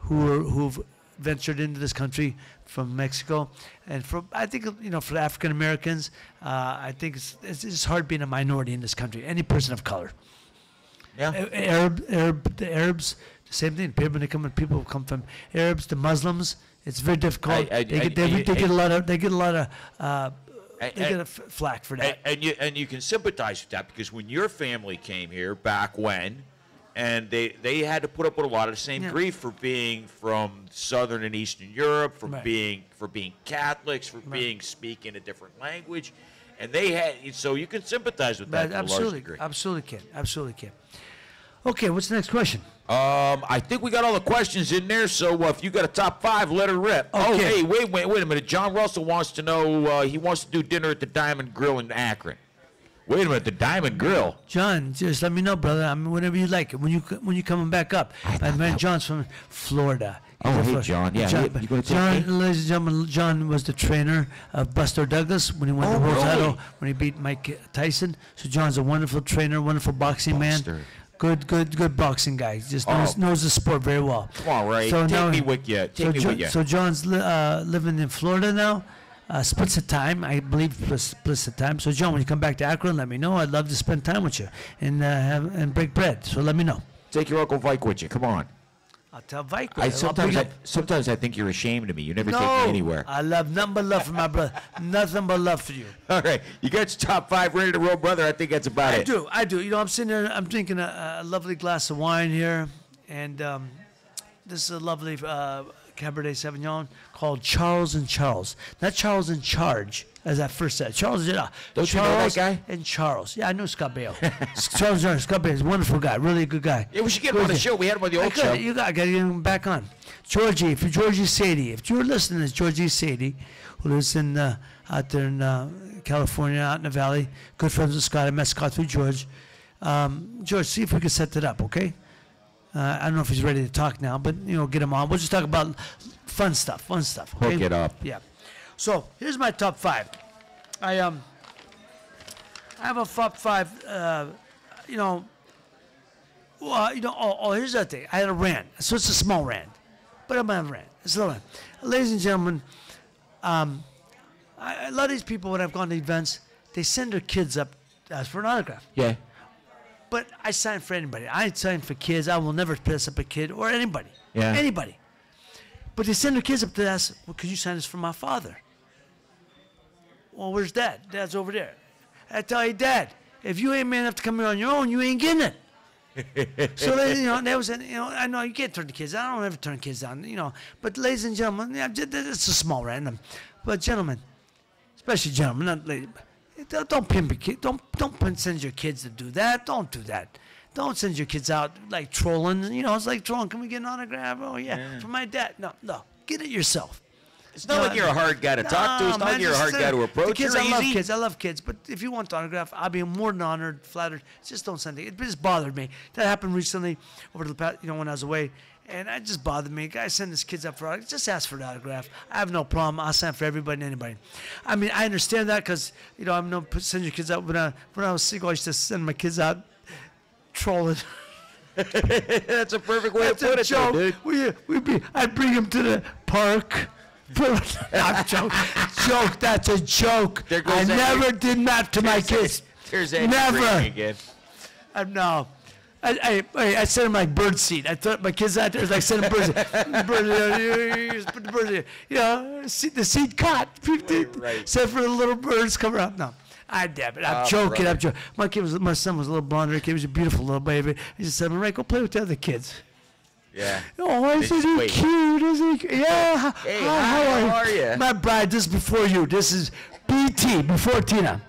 who've ventured into this country from Mexico, and for African Americans, I think it's just hard being a minority in this country. Any person of color. Yeah. The Arabs, the same thing. People come from Arabs, the Muslims. It's very difficult. They get a lot of flack for that. And you can sympathize with that because when your family came here back when, and they had to put up with a lot of the same grief for being from Southern and Eastern Europe, for being Catholics, for speaking a different language, and so you can sympathize with that to a large degree. Absolutely can. Okay, what's the next question? I think we got all the questions in there, so if you got a top 5, let her rip. Okay. Oh, hey, wait a minute. John Russell wants to know, he wants to do dinner at the Diamond Grill in Akron. Wait a minute, the Diamond Grill. John, just let me know, brother. Whenever you like it. When you coming back up. My man John's from Florida. Hey, John. Yeah, you gonna John, ladies and gentlemen, John was the trainer of Buster Douglas when he won the world title, when he beat Mike Tyson. So John's a wonderful trainer, wonderful boxing man. Good boxing guy. Just knows the sport very well. Come on, Ray. Take me with you. So John's living in Florida now. Splits the time, I believe. Splits the time. So John, when you come back to Akron, let me know. I'd love to spend time with you and break bread. So let me know. Take your Uncle Vike with you. Come on. I'll tell Vike. Sometimes I think you're ashamed of me. You never take me anywhere. I love nothing but love for my brother. Nothing but love for you. All right, you got your top 5 ready to roll, brother. I think that's about it. I do. I'm sitting there. I'm drinking a lovely glass of wine here, and this is a lovely Cabernet Sauvignon called Charles and Charles. Not Charles in Charge, as I first said. Charles, Don't Charles you know that guy? and Charles. Yeah, I know Scott Bale. Charles and Scott Bale is a wonderful guy, really good guy. Yeah, we should get him on the show. We had him on the old show. You got to get him back on. Georgie Sadie. If you're listening to Georgie Sadie, who lives out there in California, out in the valley, good friends with Scott. I met Scott through George. George, see if we can set that up, okay? I don't know if he's ready to talk now, but get him on. We'll just talk about fun stuff. Okay? Hook it up. Yeah. So here's my top 5. I have a top 5. Here's the thing. I had a rant, so it's a small rant, but I'm gonna have a rant. It's a little rant. Ladies and gentlemen, a lot of these people when I've gone to events, they send their kids up to ask for an autograph. Yeah. But I sign for anybody. I sign for kids. I will never piss up a kid or anybody. Yeah. Anybody. But they send their kids up to ask, well, could you sign this for my father? Well, where's Dad? Dad's over there. I tell you, Dad, if you ain't man enough to come here on your own, you ain't getting it. So, that was, I know you can't turn the kids down. I don't ever turn kids down, But, ladies and gentlemen, it's a small random. But, gentlemen, especially gentlemen, not ladies, don't pimp your kid. Don't send your kids to do that. Don't do that. Don't send your kids out like trolling. It's like trolling. Can we get an autograph? Oh, yeah. For my dad. No. Get it yourself. It's not like you're a hard guy to talk to. It's not like you're a hard guy to approach. The kids, You're I love kids. But if you want the autograph, I'll be more than honored, flattered. Just don't send it. It just bothered me. That happened recently over the past, when I was away. And it just bothered me. Guys send his kids up for autograph. Just ask for the autograph. I have no problem. I'll sign for everybody and anybody. I mean, I understand that because, I'm no send your kids out. When I was single, I used to send my kids out trolling. That's a perfect way That's to put a it, joke. dude. I'd bring them to the park. I'm joking. Joke. That's a joke. There goes I Andy. never did that to my kids. Here's Andy Never. Green again. No. I sent them like bird seed. I thought my kids out there was like sending birds. You just put the birds in. The seed caught. Right. Except for the little birds coming up. No. I'm joking. brother. I'm joking. My son was a little blonder. He was a beautiful little baby. He just said, "Ray, go play with the other kids." Yeah. Oh, isn't he wait. cute? Isn't he? Yeah. Hey, how are you? My bride, this is before you. This is BT, before Tina.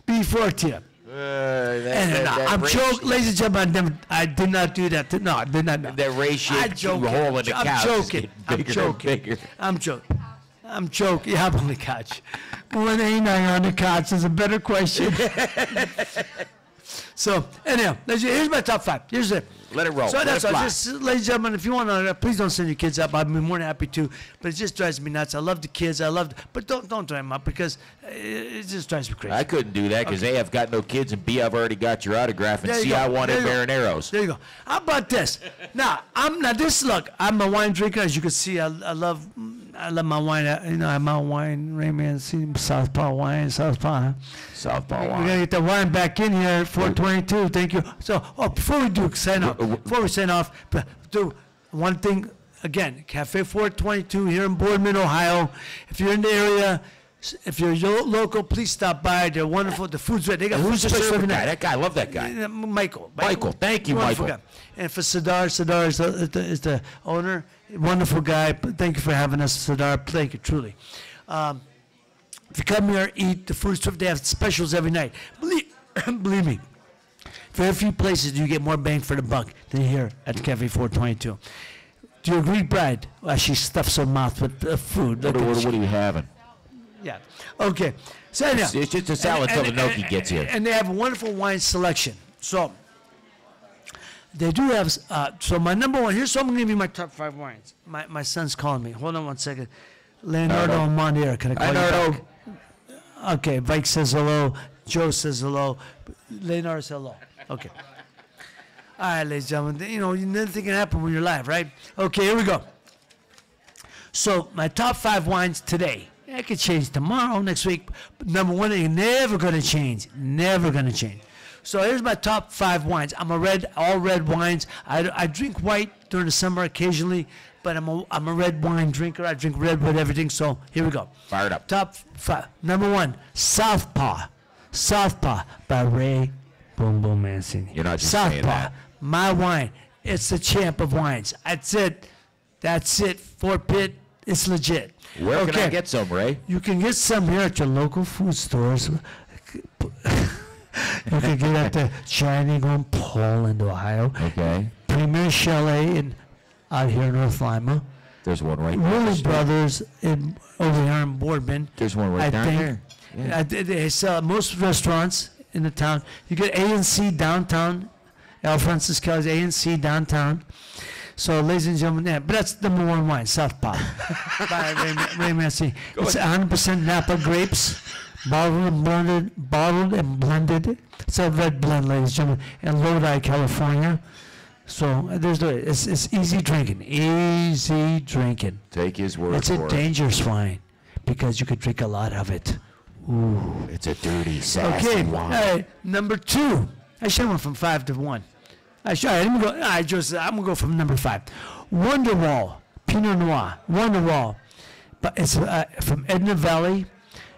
Before Tina. I'm joking, ladies and gentlemen. I did not do that. No, I did not. That ray-shaped hole in the couch. I'm joking. I'm joking. Yeah, I'm on the couch. When ain't I on the couch is a better question. So, anyhow, here's my top 5. Here's it. Let it roll. So Let that's it all. fly. Just, ladies and gentlemen, if you want to, please don't send your kids up. I'd be more than happy to. But it just drives me nuts. I love the kids. But don't drive them up because it just drives me crazy. I couldn't do that because A, I've got no kids, and B, I've already got your autograph, and There you C, go. I wanted There you go. Baron Arrows. There you go. How about this? Now, look, I'm a wine drinker. As you can see, I love my wine. I'm a wine, Raymond, Southpaw wine, Southpaw. Softball We're wine. going to get the wine back in here at 422. Thank you. So, before we sign off, do one thing again. Cafe 422 here in Boardman, Ohio. If you're in the area, if you're local, please stop by. They're wonderful. The food's right. They got Who's the food special server every guy? night. That guy, I love that guy. Michael. Thank you, Wonderful Michael. guy. And for Sadar is the owner. Wonderful guy. Thank you for having us, Sadar. Thank you, truly. If you come here, eat the food stuff. They have specials every night. Believe me, very few places do you get more bang for the buck than here at Cafe 422. Do you agree, Brad? Well, she stuffs her mouth with food. What are you having? Yeah. Okay. So anyhow, It's just a salad till the gnocchi gets here. And they have a wonderful wine selection. So they do have. So my number one. Here's. So I'm going to give you my top 5 wines. My son's calling me. Hold on one second. Leonardo Mondier. Can I call you back? Okay. Vike says hello. Joe says hello. Leonardo says hello. Okay. All right, ladies and gentlemen. Nothing can happen when you're live, right? Okay. Here we go. So my top 5 wines today. It could change tomorrow, next week. But number one, they're never going to change. Never going to change. So here's my top 5 wines. I'm all red wines. I drink white during the summer occasionally, but I'm a red wine drinker. I drink red with everything. So here we go. Fire it up. Top 5. Number 1, Southpaw. Southpaw by Ray Boom Boom Mancini. You're not just Southpaw, saying that. my wine. It's the champ of wines. That's it. Fort Pitt. It's legit. Where can I get some, Ray? You can get some here at your local food stores. You can get at the Shining on Poland, Ohio. Okay. Premier Chalet out here in North Lima. There's one right there. Willie Brothers over here in Boardman. There's one right down here. Yeah. They sell at most restaurants in the town. You get A&C downtown. Al Francis Kelly's A&C downtown. So, ladies and gentlemen, yeah, but that's number 1 wine, Southpaw by Ray Mancini. It's 100% Napa grapes, bottled and blended. It's a red blend, ladies and gentlemen, in Lodi, California. So it's easy drinking, easy drinking. Take his word It's for a it. dangerous wine because you could drink a lot of it. Ooh. It's a dirty, sassy Okay, wine. number 2. I should have went from 5 to 1. I'm gonna go from number 5. Wonderwall Pinot Noir, Wonderwall. But it's from Edna Valley,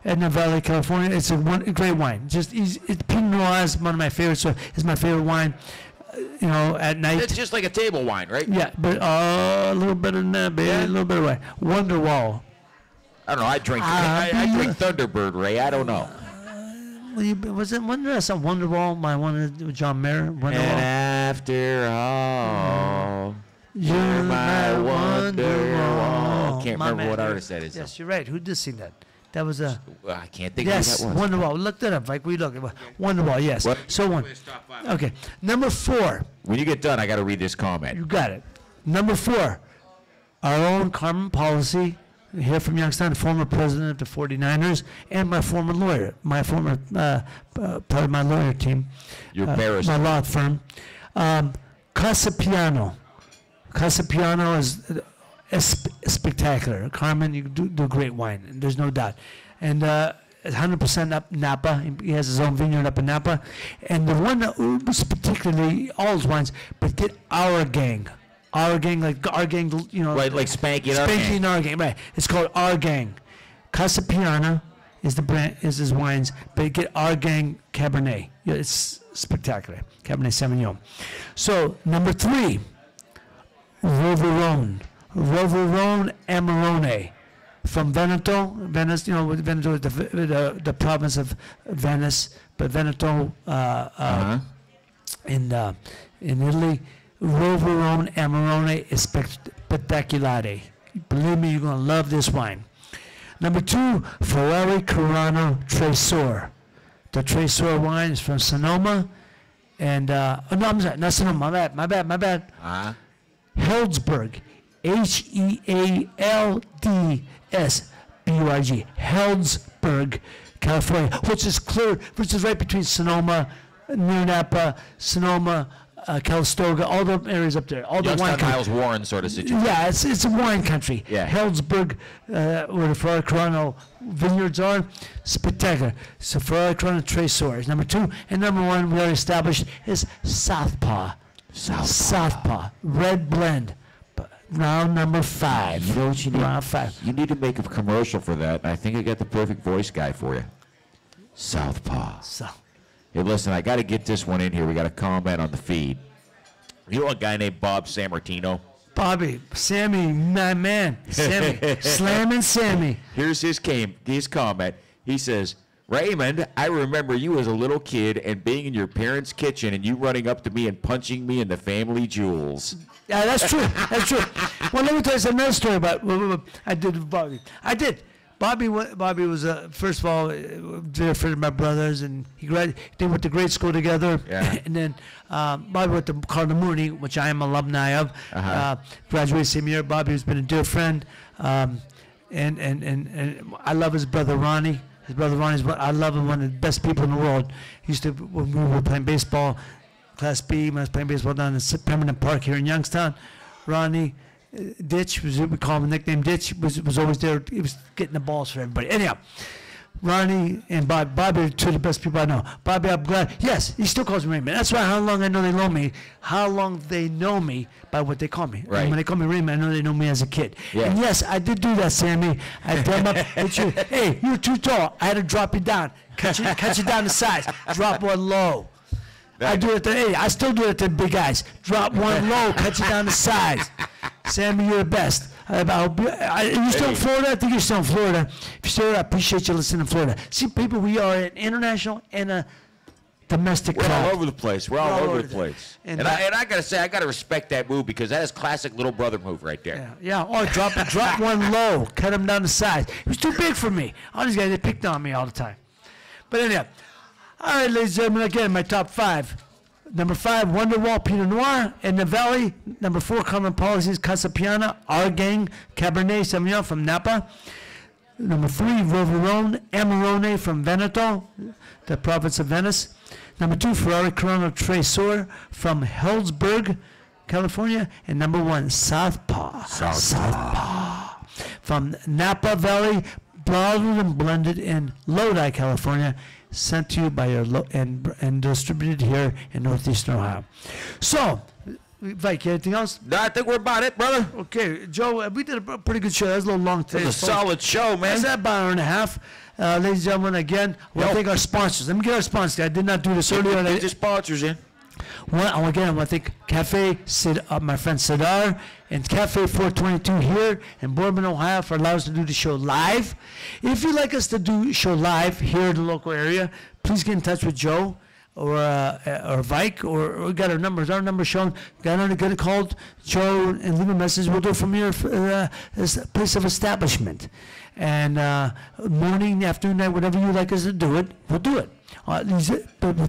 California. It's a great wine. Just easy. Pinot Noir is one of my favorites. So it's my favorite wine. At night. It's just like a table wine, right? Yeah, but a little bit of that, baby. A little bit of wine. Wonderwall. I don't know. I drink Thunderbird, Ray. I don't know. Was it Wonderwall? My one with John Mayer. Wonderwall. And after all, you're my Wonderwall. Can't remember what artist that is. Yes, you're right. Who did sing that? That was a. I can't think Yes, of who that was. Wonderwall. Look that up. Like we look. Wonderwall. Yes. What? So one. Okay. Number 4. When you get done, I got to read this comment. You got it. Number 4. Our own Carmen Policy. Here from Youngstown, former president of the 49ers, and my former lawyer, my former part of my lawyer team. Your barrister. My law firm. Casa Piano. Casa Piano is spectacular. Carmen, you do great wine. There's no doubt. And 100% up Napa. He has his own vineyard up in Napa. And the one that was particularly all his wines, but get Our Gang. Our Gang, like Our Gang, Right, like Spanky and Our Spanky Gang. and Our Gang, right. It's called Our Gang. Casa Piana is the brand, is his wines, but get Our Gang Cabernet. Yeah, it's spectacular. Cabernet Sauvignon. So, number 3, Roveron Amarone from Veneto. Venice, Veneto is the province of Venice, but Veneto in Italy. Roveron Amarone is spectaculare. Believe me, you're going to love this wine. Number 2, Ferrari Carano Tresor. The Tresor wine is from Sonoma. And, I'm sorry, not Sonoma, my bad. Heldsburg, Healdsburg, Heldsburg, California, which is right between Sonoma, near Napa, Sonoma, Calistoga, all the areas up there, all the wine Youngstown, Miles Warren sort of situation. Yeah, it's a wine country. Yeah. Heldsburg, where the Ferrari Carano vineyards are, spectacular. So Ferrari Carano Tresor is number 2, and number 1 we already established is Southpaw, red blend. Round number 5. You know what you need? Round 5. You need to make a commercial for that. I think I got the perfect voice guy for you. Southpaw. So. Hey, listen, I got to get this one in here. We got a comment on the feed. You know a guy named Bob Sammartino? Bobby, Sammy, my man, Sammy, slamming Sammy. Here's his comment. He says, Raymond, I remember you as a little kid and being in your parents' kitchen and you running up to me and punching me in the family jewels. Yeah, that's true. That's true. Well, let me tell you another story about I did with Bobby. I did. Bobby was first of all dear friend of my brothers, and they went to grade school together. Yeah. And then Bobby went to Cardinal Mooney, which I am alumni of. Graduated same year. Bobby has been a dear friend, and I love his brother Ronnie. His brother Ronnie's I love him, one of the best people in the world. He used to, when we were playing baseball, Class B, when I was playing baseball down in Permanent Park here in Youngstown, Ronnie Ditch, we call him a nickname Ditch, was always there. He was getting the balls for everybody. Anyhow, Ronnie and Bobby are two of the best people I know. Bobby, I'm glad. Yes, he still calls me Raymond. That's why how long I know they know me, how long they know me by what they call me. Right. And when they call me Raymond, I know they know me as a kid. Yeah. And yes, I did do that, Sammy. I drum up. Hey, you're too tall. I had to drop you down. Cut you down to size. Drop one low. I do it to, hey, I still do it to big guys. Drop one low, cut you down to size. Sammy, you're the best. Are you still in Florida? I think you're still in Florida. If you're still, I appreciate you listening in Florida. See, people, we are an international and a domestic We're crowd. all over the place. We're all over the place. And I got to say, I got to respect that move because that is classic little brother move right there. Yeah. Oh, drop one low, cut him down to size. He was too big for me. All these guys, they picked on me all the time. But anyhow. All right, ladies and gentlemen, again, my top 5. Number 5, Wonderwall Pinot Noir in the Valley. Number 4, Common Policies, Casa Piana, Our Gang, Cabernet Sauvignon from Napa. Number 3, Roveron Amarone from Veneto, the province of Venice. Number 2, Ferrari Carano Tresor from Heldsburg, California. And number 1, Southpaw from Napa Valley, bottled and blended in Lodi, California, sent to you by your and distributed here in Northeastern Ohio. So, Vike, anything else? No, I think we're about it, brother. Okay, Joe, we did a pretty good show. That was a little long It today. was a solid show, man. That's about an hour and a half. Ladies and gentlemen, again, I want to thank our sponsors. Let me get our sponsors. I did not do this earlier. and I- Get your sponsors in. I want to thank Cafe my friend Sidar and Cafe 422 here in Boardman, Ohio, for allowing us to do the show live. If you'd like us to do show live here in the local area, please get in touch with Joe or Vike, or we got our numbers. Our number shown. Get a call, Joe, and leave a message. We'll do it from your place of establishment. And morning, afternoon, night, whatever you like us to do it, we'll do it.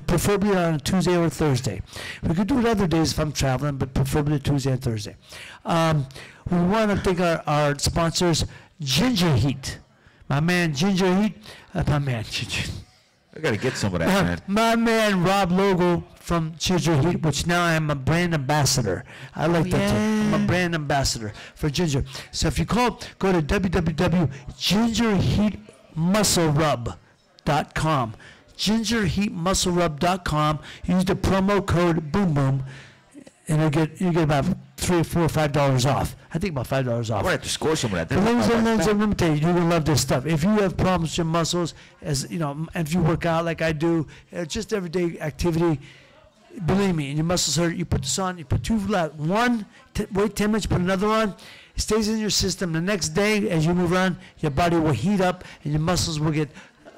Preferably on a Tuesday or a Thursday. We could do it other days if I'm traveling, but preferably Tuesday and Thursday. We want to thank our sponsors, Ginger Heat. My man Ginger Heat, my man Ginger. I got to get some of that, man. My man Rob Logo from Ginger Heat, which now I'm a brand ambassador. I like that term. I'm a brand ambassador for Ginger. So if you go to www.gingerheatmusclerub.com. gingerheatmusclerub.com. Use the promo code Boom Boom, and you get about $3, $4, or $5 off. I think about $5 off. I'm going to have to score some of that. Let me tell you, you're gonna love this stuff. If you have problems with your muscles, as you know, and if you work out like I do, just everyday activity, believe me, and your muscles hurt, you put this on, you put two left, wait 10 minutes, put another on, it stays in your system. The next day, as you move around, your body will heat up, and your muscles will get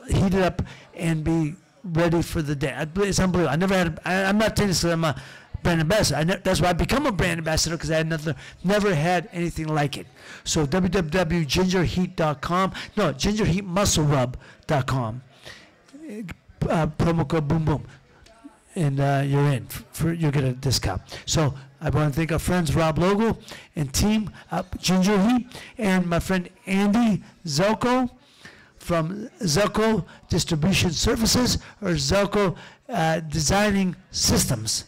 heated up and be ready for the day. It's unbelievable. I'm not telling you that I'm a brand ambassador. That's why I become a brand ambassador, because I had never had anything like it. So www.gingerheat.com. No, gingerheatmusclerub.com. Promo code Boom Boom, and you're in. You'll get a discount. So I want to thank our friends Rob Logo and team Ginger Heat, and my friend Andy Zelko from Zelko Distribution Services, or Zelko Designing Systems.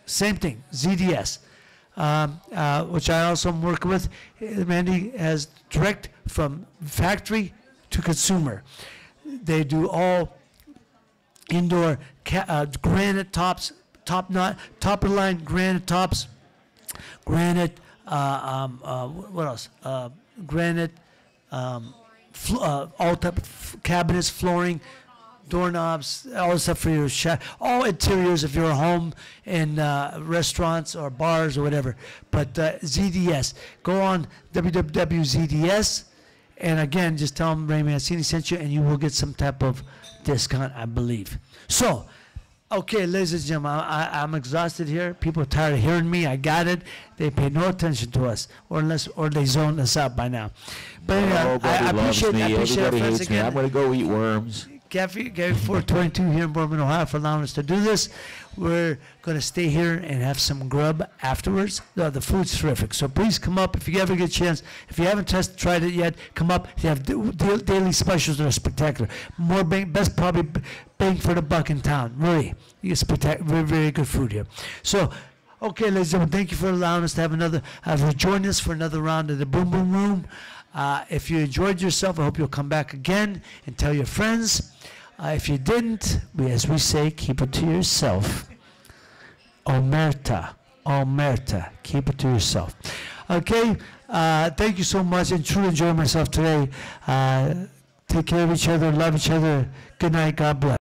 Same thing, ZDS, which I also am working with. Randy has direct from factory to consumer. They do all indoor granite tops, top of line granite tops, granite, what else? Granite, all type of cabinets, flooring, doorknobs, all the stuff for your all interiors if you're home, in restaurants or bars or whatever. But ZDS, go on www.ZDS, and again, just tell them Ray Mancini sent you, and you will get some type of discount, I believe. So, okay, ladies and gentlemen, I'm exhausted here. People are tired of hearing me. I got it. They pay no attention to us, or they zone us out by now. But anyway, I appreciate our Everybody friends hates me. again. I'm going to go eat worms. Cafe 422 here in Boardman, Ohio, for allowing us to do this. We're going to stay here and have some grub afterwards. The food's terrific. So please come up if you ever get a chance. If you haven't tried it yet, come up. They have daily specials that are spectacular. Best probably bang for the buck in town. Really. You get very, very good food here. So, okay, ladies and gentlemen, thank you for allowing us to have joined us for another round of the Boom Boom Room. If you enjoyed yourself, I hope you'll come back again and tell your friends. If you didn't, as we say, keep it to yourself. Omerta, keep it to yourself. Okay, thank you so much, and truly enjoy myself today. Take care of each other, love each other. Good night, God bless.